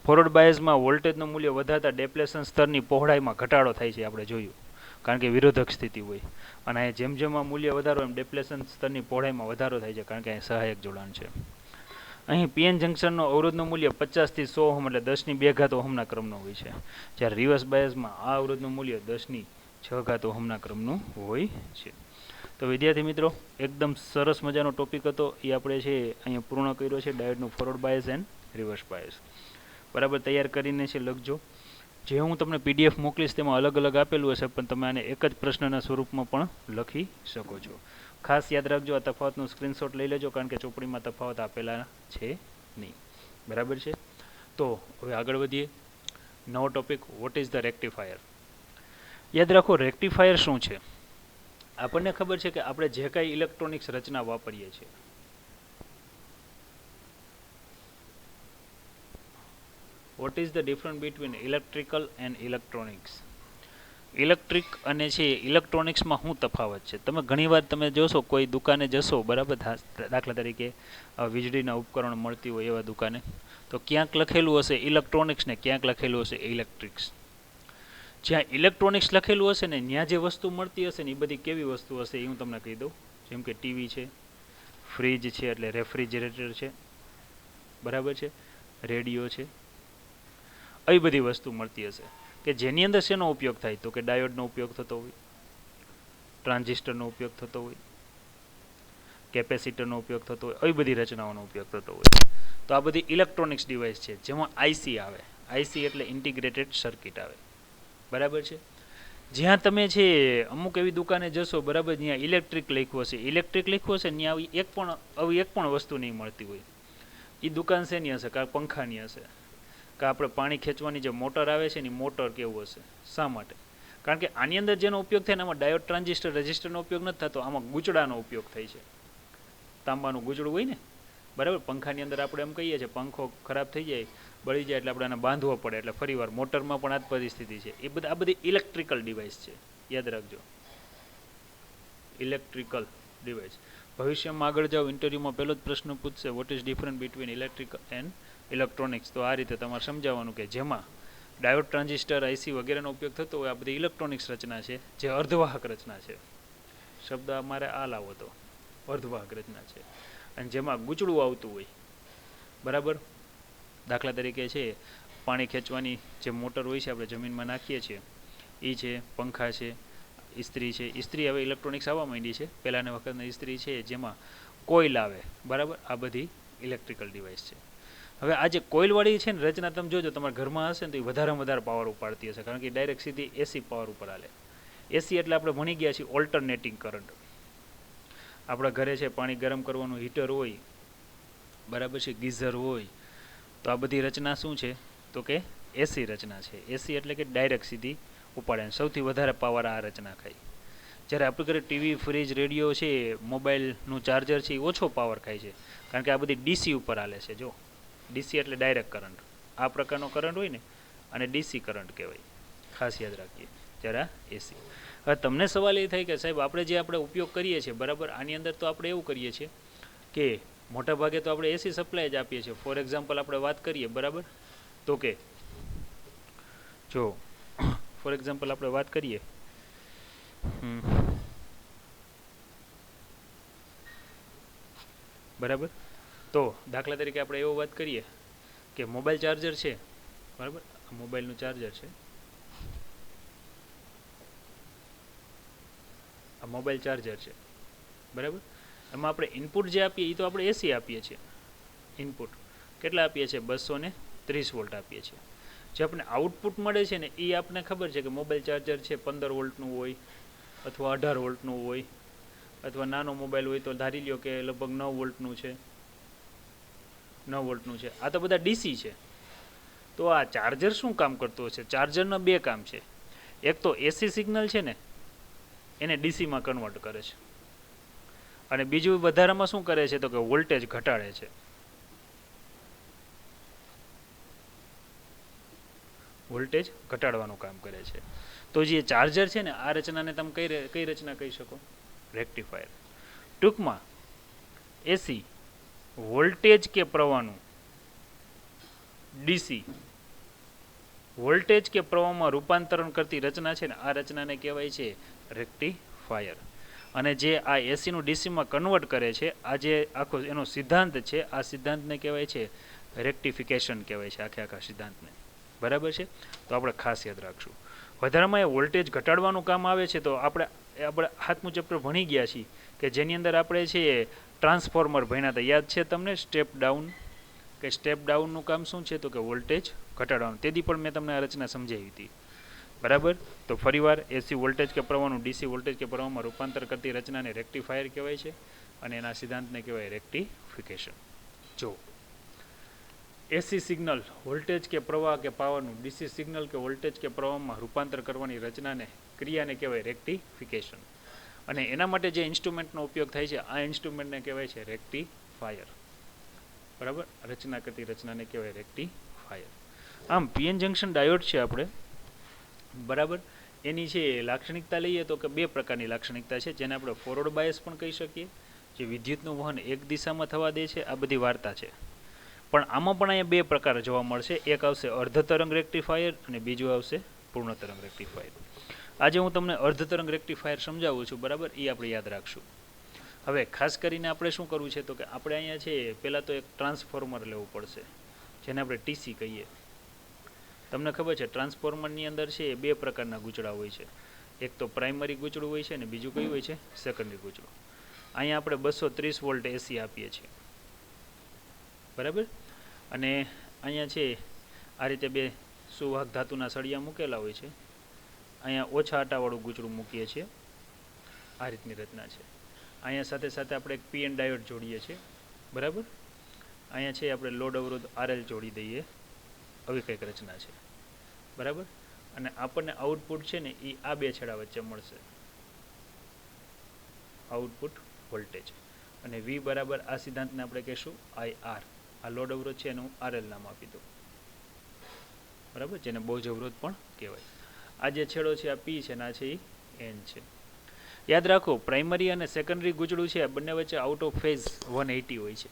A: ફોરવર્ડ બાયસમાં વોલ્ટેજનું મૂલ્ય વધારતા ડેપ્લેશન સ્તરની પહોળાઈમાં ઘટાડો થાય છે, આપણે જોયું, કારણ કે વિરોધક સ્થિતિ હોય. અને અહીંયા જેમ જેમ આ મૂલ્ય વધારો એમ ડેપ્લેશન સ્તરની પહોળાઈમાં વધારો થાય છે, કારણ કે અહીં સહાયક જોડાણ છે. અહીં પીએન જંક્શનનો અવરોધનું મૂલ્ય 50 થી 100 ઓહમ એટલે 10⁻² ઓહમના ક્રમનો હોય છે. જ્યારે રિવર્સ બાયસમાં આ અવરોધનું મૂલ્ય 10⁶ ઓહમના ક્રમનું હોય છે. તો વિદ્યાર્થી મિત્રો, એકદમ સરસ મજાનો ટોપિક હતો, એ આપણે છે અહીંયા પૂર્ણ કર્યો છે, ડાયોડનું forward bias and reverse bias. બરાબર તૈયાર કરીને છે લખજો. જે હું તમને પીડીએફ મોકલીશ તેમાં અલગ અલગ આપેલું હશે, પણ તમે આને એક જ પ્રશ્નના સ્વરૂપમાં પણ લખી શકો છો. ખાસ યાદ રાખજો, આ તફાવતનું સ્ક્રીનશોટ લઈ લેજો, કારણ કે ચોપડીમાં તફાવત આપેલા છે નહીં, બરાબર છે? તો હવે આગળ વધીએ. નવો topic, what is the rectifier. યાદ રાખો, રેક્ટિફાયર શું છે? આપણને ખબર છે કે આપણે જે કાંઈ ઇલેક્ટ્રોનિક્સ રચના વાપરીએ છીએ, what is the difference between electrical and electronics. Electric અને છે ઇલેક્ટ્રોનિક્સમાં શું તફાવત છે? તમે ઘણીવાર તમે જોશો, કોઈ દુકાને જશો, બરાબર, દાખલા તરીકે વીજળીના ઉપકરણ મળતી હોય એવા દુકાને, તો ક્યાંક લખેલું હશે ઇલેક્ટ્રોનિક્સ ને ક્યાંક લખેલું હશે ઇલેક્ટ્રિક્સ. જ્યાં ઇલેક્ટ્રોનિક્સ લખેલું હશે ને ત્યાં જે વસ્તુ મળતી હશે ને એ બધી કેવી વસ્તુ હશે એ હું તમને કહી દઉં. જેમ કે ટીવી છે, ફ્રીજ છે એટલે રેફ્રિજરેટર છે, બરાબર છે, રેડિયો છે, આવી બધી વસ્તુ મળતી હશે. કે જેની અંદર શેનો ઉપયોગ થાય તો કે ડાયોડનો ઉપયોગ થતો હોય, ટ્રાન્ઝિસ્ટરનો ઉપયોગ થતો હોય, કેપેસિટરનો ઉપયોગ થતો હોય, આવી બધી રચનાઓનો ઉપયોગ થતો હોય. તો આ બધી ઇલેક્ટ્રોનિક્સ ડિવાઇસ છે જેમાં આઈસી આવે. આઈસી એટલે ઇન્ટિગ્રેટેડ સર્કિટ આવે. બરાબર છે. જ્યાં તમે છે અમુક એવી દુકાને જશો, બરાબર, જ્યાં ઇલેક્ટ્રિક લખ્યું હશે, ત્યાં આવી એક પણ વસ્તુ નહીં મળતી હોય. એ દુકાન શેની હશે? કાં પંખાની હશે, કાં આપણે પાણી ખેંચવાની જે મોટર આવે છે ને મોટર કેવું હશે. શા માટે? કારણ કે આની અંદર જેનો ઉપયોગ થાય ને આમાં ડાયોડ, ટ્રાન્ઝિસ્ટર, રેઝિસ્ટરનો ઉપયોગ નથી થતો, આમાં ગૂંચડાનો ઉપયોગ થાય છે. તાંબાનું ગૂંચડું હોય ને, બરાબર. પંખાની અંદર આપણે એમ કહીએ છીએ પંખો ખરાબ થઈ જાય, બળી જાય એટલે આપણે એને બાંધવો પડે, એટલે ફરીવાર મોટરમાં પણ આ જ પરિસ્થિતિ છે. આ બધી ઇલેક્ટ્રિકલ ડિવાઇસ છે, યાદ રાખજો, ઇલેક્ટ્રિકલ ડિવાઇસ. ભવિષ્યમાં આગળ જાઓ ઇન્ટરવ્યુમાં પહેલો જ પ્રશ્ન પૂછશે, what is difference between electrical and electronics. તો આ રીતે તમારે સમજાવવાનું કે જેમાં ડાયોડ, ટ્રાન્ઝિસ્ટર, આઈસી વગેરેનો ઉપયોગ થતો હોય, આ બધી ઇલેક્ટ્રોનિક્સ રચના છે જે અર્ધવાહક રચના છે. શબ્દ અમારે આ લાવો તો અર્ધવાહક રચના છે, અને જેમાં ગૂંચળું આવતું હોય, બરાબર. દાખલા તરીકે છે પાણી ખેંચવાની જે મોટર હોય છે આપણે જમીનમાં નાખીએ છીએ, એ છે, પંખા છે, ઇસ્ત્રી છે. ઇસ્ત્રી હવે ઇલેક્ટ્રોનિક્સ આવવા માંડી છે, પહેલાંના વખતની ઇસ્ત્રી છે જેમાં કોઇલ આવે, બરાબર. આ બધી ઇલેક્ટ્રિકલ ડિવાઇસ છે. હવે આ જે કોઇલવાળી છે ને રચના તમે જોજો તમારા ઘરમાં હશે ને તો એ વધારેમાં વધારે પાવર ઉપાડતી હશે, કારણ કે ડાયરેક્ટ સીધી એસી પાવર ઉપર હાલે. એસી એટલે આપણે ભણી ગયા છીએ ઓલ્ટરનેટિંગ કરંટ. આપણા ઘરે છે પાણી ગરમ કરવાનું હીટર હોય, બરાબર છે, ગીઝર હોય, તો આ બધી રચના શું છે તો કે એસી રચના છે. એસી એટલે કે ડાયરેક્ટ સીધી ઉપાડે. સૌથી વધારે પાવર આ રચના ખાય. જ્યારે આપણે ઘરે ટીવી, ફ્રીજ, રેડિયો છે, મોબાઈલનું ચાર્જર છે, એ ઓછો પાવર ખાય છે, કારણ કે આ બધી ડીસી ઉપર હાલે છે. જો ડીસી એટલે ડાયરેક્ટ કરંટ, આ પ્રકારનો કરંટ હોય ને અને ડીસી કરંટ કહેવાય, ખાસ યાદ રાખીએ. જ્યારે આ એસી. હવે તમને સવાલ એ થાય કે સાહેબ આપણે ઉપયોગ કરીએ છીએ, બરાબર, આની અંદર તો આપણે એવું કરીએ છીએ કે મોટા ભાગે તો આપણે એસી સપ્લાય જ આપીએ છીએ. ફોર એક્ઝામ્પલ આપણે વાત કરીએ, બરાબર, તો કે જો ફોર એક્ઝામ્પલ આપણે વાત કરીએ, બરાબર, તો દાખલા તરીકે આપણે એવો વાત કરીએ કે મોબાઈલ ચાર્જર છે, બરાબર, મોબાઈલનું ચાર્જર છે, આ મોબાઈલ ચાર્જર છે, બરાબર. એમાં આપણે ઇનપુટ જે આપીએ એ તો આપણે એસી આપીએ છીએ. ઇનપુટ કેટલા આપીએ છીએ? 230 વોલ્ટ આપીએ છીએ. જે આપણે આઉટપુટ મળે છે ને એ આપણને ખબર છે કે મોબાઈલ ચાર્જર છે 15 વોલ્ટનું હોય અથવા 18 વોલ્ટનું હોય, અથવા નાનો મોબાઈલ હોય તો ધારી લ્યો કે લગભગ 9 વોલ્ટનું છે, 9 વોલ્ટનું છે. આ તો બધા ડીસી છે. તો આ ચાર્જર શું કામ કરતું હશે? ચાર્જરના બે કામ છે. એક તો એસી સિગ્નલ છે ને એને ડીસીમાં કન્વર્ટ કરે છે, અને બીજું વધારામાં શું કરે છે તો કે વોલ્ટેજ ઘટાડે છે. વોલ્ટેજ ઘટાડવાનું કામ કરે છે. તો જે ચાર્જર છે ને આ રચનાને તમે કઈ રચના કહી શકો? રેક્ટિફાયર. ટૂંકમાં એસી વોલ્ટેજ કે પ્રવાહનું ડીસી વોલ્ટેજ કે પ્રવાહમાં રૂપાંતરણ કરતી રચના છે ને આ રચનાને કહેવાય છે રેક્ટિફાયર. અને જે આ એસીનું ડીસીમાં કન્વર્ટ કરે છે, આ જે આખો એનો સિદ્ધાંત છે, આ સિદ્ધાંતને કહેવાય છે રેક્ટિફિકેશન કહેવાય છે, આખા સિદ્ધાંતને. બરાબર છે. તો આપણે ખાસ યાદ રાખશું. વધારામાં એ વોલ્ટેજ ઘટાડવાનું કામ આવે છે. તો આપણે 7મું ચેપ્ટર ભણી ગયા છીએ કે જેની અંદર આપણે છે ટ્રાન્સફોર્મર ભણ્યા હતા, યાદ છે તમને? સ્ટેપ ડાઉન, કે સ્ટેપ ડાઉનનું કામ શું છે તો કે વોલ્ટેજ ઘટાડવાનું. તેથી પણ મેં તમને આ રચના સમજાવી હતી, બરાબર. તો ફરીવાર એસી વોલ્ટેજ કે પ્રવાહનું ડીસી વોલ્ટેજ કે પ્રવાહમાં રૂપાંતર કરતી રચનાને રેક્ટિફાયર કહેવાય છે, અને એના સિદ્ધાંતને કહેવાય રેક્ટિફિકેશન. જો એસી સિગ્નલ વોલ્ટેજ કે પ્રવાહ કે પાવરનું ડીસી સિગ્નલ કે વોલ્ટેજ કે પ્રવાહમાં રૂપાંતર કરવાની ક્રિયાને કહેવાય રેક્ટિફિકેશન. અને એના માટે જે ઇન્સ્ટ્રુમેન્ટનો ઉપયોગ થાય છે આ ઇન્સ્ટ્રુમેન્ટને કહેવાય છે રેક્ટિફાયર, બરાબર. રચના કરતી રચનાને કહેવાય રેક્ટિફાયર. આમ પીએન જંક્શન ડાયોડ છે આપણે, બરાબર, એની છે લાક્ષણિકતા લઈએ તો કે બે પ્રકારની લાક્ષણિકતા છે, જેને આપણે ફોરવર્ડ બાયસ પણ કહી શકીએ, જે વિદ્યુતનું વહન એક દિશામાં થવા દે છે. આ બધી વાર્તા છે. પણ આમાં પણ અહીંયા બે પ્રકાર જોવા મળશે. એક આવશે અર્ધ તરંગ રેક્ટિફાયર અને બીજું આવશે પૂર્ણ તરંગ રેક્ટિફાયર. આજે હું તમને અર્ધ તરંગ રેક્ટિફાયર સમજાવું છું, બરાબર, એ આપણે યાદ રાખશું. હવે ખાસ કરીને આપણે શું કરવું છે તો કે આપણે અહીંયા છે પહેલાં તો એક ટ્રાન્સફોર્મર લેવું પડશે, જેને આપણે ટીસી કહીએ. તમને ખબર છે ટ્રાન્સફોર્મરની અંદર છે એ બે પ્રકારના ગૂંચળા હોય છે. એક તો પ્રાઇમરી ગૂંચળું હોય છે અને બીજું કયું હોય છે સેકન્ડરી ગૂંચળું. અહીંયા આપણે 230 વોલ્ટ એસી આપીએ છીએ, બરાબર. અને અહીંયા છે આ રીતે બે સુવાહક ધાતુના સળિયા મૂકેલા હોય છે. અહીંયા ઓછા આટાવાળું ગૂંચળું મૂકીએ છીએ. આ રીતની રચના છે. અહીંયા સાથે સાથે આપણે એક પીએન ડાયોડ જોડીએ છીએ, બરાબર. અહીંયા છે આપણે લોડ અવરોધ આરએલ જોડી દઈએ, આવી કંઈક રચના છે, બરાબર. અને આપણને આઉટપુટ છે ને એ આ બે છેડા વચ્ચે મળશે, આઉટપુટ વોલ્ટેજ. અને વી બરાબર આ સિદ્ધાંતને આપણે કહીશું આઈ આર. આ લોડ અવરોધ છે એનું આરએલ નામ આપી દો, બરાબર, જેને બોજ અવરોધ પણ કહેવાય. આ જે છેડો છે આ પી છે અને આ છે એ એન છે. યાદ રાખો પ્રાઇમરી અને સેકન્ડરી ગૂંચળું છે બંને વચ્ચે આઉટ ઓફ ફેઝ 180 હોય છે.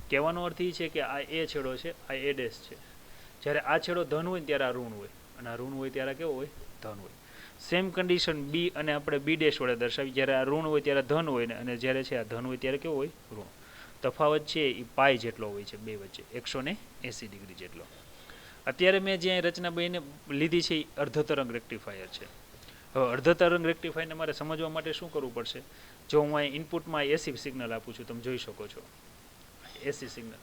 A: કહેવાનો અર્થ એ છે કે આ એ છેડો છે, આ એ ડેશ છે. જ્યારે આ છેડો ધન હોય ને ત્યારે આ ઋણ હોય, અને આ ઋણ હોય ત્યારે કેવો હોય, ધન હોય. સેમ કન્ડિશન બી અને આપણે બી ડેશ વડે દર્શાવી. જ્યારે આ ઋણ હોય ત્યારે ધન હોય ને, અને જ્યારે છે આ ધન હોય ત્યારે કેવો હોય, ઋણ. તફાવત છે એ પાઈ જેટલો હોય છે બે વચ્ચે, 180 ડિગ્રી જેટલો. અત્યારે મેં જે રચના બહીને લીધી છે એ અર્ધ તરંગ રેક્ટિફાયર છે. હવે અર્ધ તરંગ રેક્ટિફાયરને મારે સમજવા માટે શું કરવું પડશે? જો હું અહીં ઇનપુટમાં એસી સિગ્નલ આપું છું, તમે જોઈ શકો છો એસી સિગ્નલ.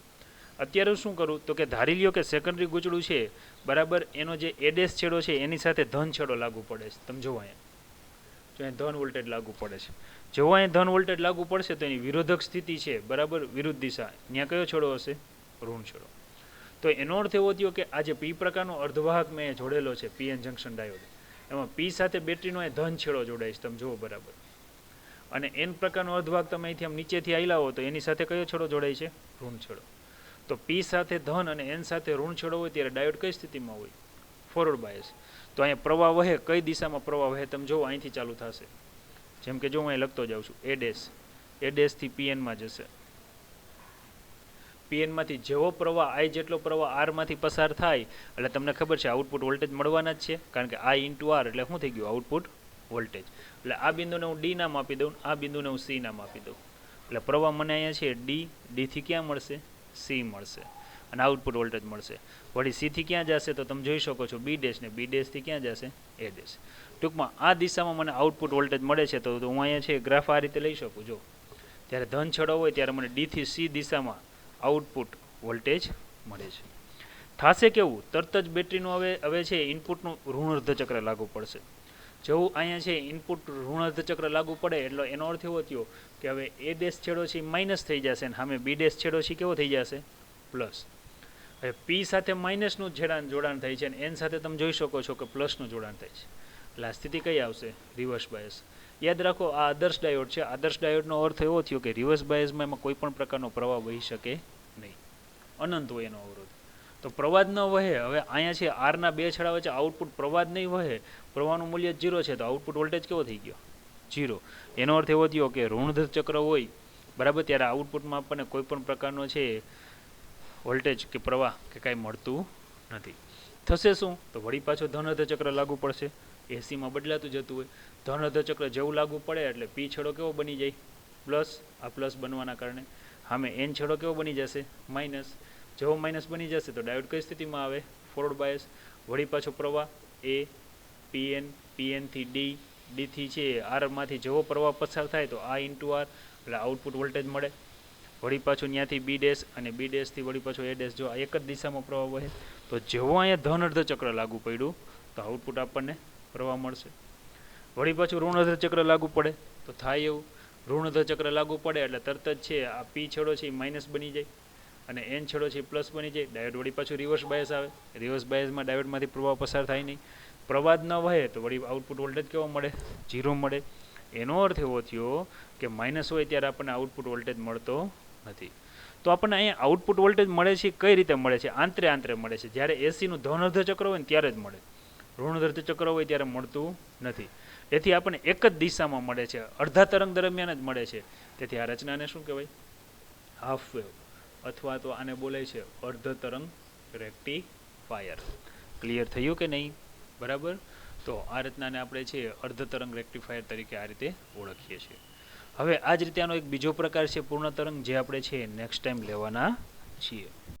A: અત્યારે શું કરું તો કે ધારી લ્યો કે સેકન્ડરી ગૂંચળું છે, બરાબર, એનો જે એડેસ છેડો છે એની સાથે ધન છેડો લાગુ પડે છે. તમે જુઓ અહીંયા, જો અહીં ધન વોલ્ટેજ લાગુ પડે છે. જેવો અહીં ધન વોલ્ટેજ લાગુ પડશે તો એની વિરોધક સ્થિતિ છે, બરાબર, વિરુદ્ધ દિશા, ત્યાં કયો છેડો હશે, ઋણ છેડો. તો એનો અર્થ એવો થયો કે આ જે પી પ્રકારનો અર્ધવાહક મેં જોડેલો છે પીએન જંકશન ડાયોડ, એમાં પી સાથે બેટરીનો એ ધન છેડો જોડાય છે, તમે જુઓ, બરાબર. અને એન પ્રકારનો અર્ધવાહક તમે અહીંથી આમ નીચેથી આવેલા હો તો એની સાથે કયો છેડો જોડાય છે, ઋણ છેડો. તો પી સાથે ધન અને એન સાથે ઋણ છેડો હોય ત્યારે ડાયોડ કઈ સ્થિતિમાં હોય, ફોરવર્ડ બાયસ. તો અહીંયા પ્રવાહ વહે, કઈ દિશામાં પ્રવાહ વહે તમે જુઓ, અહીંથી ચાલુ થશે. જેમ કે જો હું અહીં લખતો જાઉં છું એ ડેશથી પીએનમાં જશે. પીએનમાંથી જેવો પ્રવાહ આઈ જેટલો પ્રવાહ આરમાંથી પસાર થાય એટલે તમને ખબર છે આઉટપુટ વોલ્ટેજ મળવાના જ છે, કારણ કે આઈ ઇન્ટુ આર એટલે શું થઈ ગયું, આઉટપુટ વોલ્ટેજ. એટલે આ બિંદુને હું ડી નામ આપી દઉં, આ બિંદુને હું સી નામ આપી દઉં. એટલે પ્રવાહ મને અહીંયા છે ડીથી ક્યાં મળશે, સી મળશે, અને આઉટપુટ વોલ્ટેજ મળશે. વળી સીથી ક્યાં જશે તો તમે જોઈ શકો છો બી ડેશ, ને બી ડેશથી ક્યાં જશે, એ ડેશ. ટૂંકમાં આ દિશામાં મને આઉટપુટ વોલ્ટેજ મળે છે. તો હું અહીંયા છે ગ્રાફ આ રીતે લઈ શકું. જો જ્યારે ધન છેડો હોય ત્યારે મને ડીથી સી દિશામાં આઉટપુટ વોલ્ટેજ મળે છે. થશે કેવું, તરત જ બેટરીનું હવે છે ઇનપુટનું ઋણ અર્ધચક્ર લાગુ પડશે. જેવું અહીંયા છે ઇનપુટ ઋણ અર્ધચક્ર લાગુ પડે એટલે એનો અર્થ એવો થયો કે હવે એ ડેશ છેડો છે માઇનસ થઈ જશે, અને સામે બી ડેશ છેડો છે કેવો થઈ જશે, પ્લસ. હવે પી સાથે માઇનસનું જોડાણ થાય છે, અને એન સાથે તમે જોઈ શકો છો કે પ્લસનું જોડાણ થાય છે. એટલે આ સ્થિતિ કઈ આવશે, રિવર્સ બાયસ. યાદ રાખો આ આદર્શ ડાયોડ છે. આદર્શ ડાયોડનો અર્થ એવો થયો કે રિવર્સ બાયસમાં એમાં કોઈ પણ પ્રકારનો પ્રવાહ વહી શકે નહીં, અનંત હોય એનો અવરોધ. તો પ્રવાહ ન વહે. હવે અહીંયા છે આરના બે છેડા વચ્ચે આઉટપુટ પ્રવાહ નહીં વહે, પ્રવાહનું મૂલ્ય 0 છે, તો આઉટપુટ વોલ્ટેજ કેવો થઈ ગયો, 0. એનો અર્થ એવો થયો કે ઋણધર ચક્ર હોય, બરાબર, ત્યારે આઉટપુટમાં આપણને કોઈ પણ પ્રકારનો છે વોલ્ટેજ કે પ્રવાહ કે કાંઈ મળતું નથી. થશે શું, તો વળી પાછો ધનઅર્ધ ચક્ર લાગુ પડશે. એસીમાં બદલાતું જતું હોય. ધનઅર્ધ ચક્ર જેવું લાગુ પડે એટલે પી છેડો કેવો બની જાય, પ્લસ. આ પ્લસ બનવાના કારણે સામે એન છેડો કેવો બની જશે, માઇનસ. જેવો માઇનસ બની જશે તો ડાયોડ કઈ સ્થિતિમાં આવે, ફોરવર્ડ બાયસ. વળી પાછો પ્રવાહ એ પીએન, પીએનથી ડીથી છે આરમાંથી જેવો પ્રવાહ પસાર થાય તો આ ઇન્ટુ આર, એટલે આઉટપુટ વોલ્ટેજ મળે. વળી પાછું ત્યાંથી બી ડેશ, અને બી ડેશથી વળી પાછો એ ડેશ. જો આ એક જ દિશામાં પ્રવાહ વહે તો જેવો અહીંયા ધન અર્ધ ચક્ર લાગુ પડ્યું તો આઉટપુટ આપણને પ્રવાહ મળશે. વળી પાછું ઋણ અર્ધ ચક્ર લાગુ પડે તો થાય એવું, ઋણ અર્ધ ચક્ર લાગુ પડે એટલે તરત જ છે આ પી છેડો છે એ માઇનસ બની જાય, અને એન છેડો છે એ પ્લસ બની જાય. ડાયોડ વળી પાછું રિવર્સ બાયસ આવે. રિવર્સ બાયસમાં ડાયોડમાંથી પ્રવાહ પસાર થાય નહીં, પ્રવાહ ન વહે તો વળી આઉટપુટ વોલ્ટેજ કેવો મળે, 0 મળે. એનો અર્થ એવો થયો કે માઇનસ હોય ત્યારે આપણને આઉટપુટ વોલ્ટેજ મળતો નથી. તો આપણને અહીંયા આઉટપુટ વોલ્ટેજ મળે છે કઈ રીતે મળે છે, આંતરે મળે છે. જ્યારે એસીનું ધન અર્ધ ચક્ર હોય ને ત્યારે જ મળે, ઋણ અર્ધ ચક્ર હોય ત્યારે મળતું નથી. તેથી આપણને એક જ દિશામાં મળે છે, અડધા તરંગ દરમિયાન જ મળે છે. તેથી આ રચનાને શું કહેવાય, હાફ વેવ, અથવા તો આને બોલાય છે અર્ધ તરંગ રેક્ટિફાયર. ક્લિયર થયું કે નહીં, બરાબર. તો આ રચનાને આપણે છે અર્ધ તરંગ રેક્ટિફાયર તરીકે આ રીતે ઓળખીએ છીએ. હવે આ જ રીતે આનો એક બીજો પ્રકાર છે પૂર્ણ તરંગ, જે આપણે છે નેક્સ્ટ ટાઈમ લેવાના છીએ.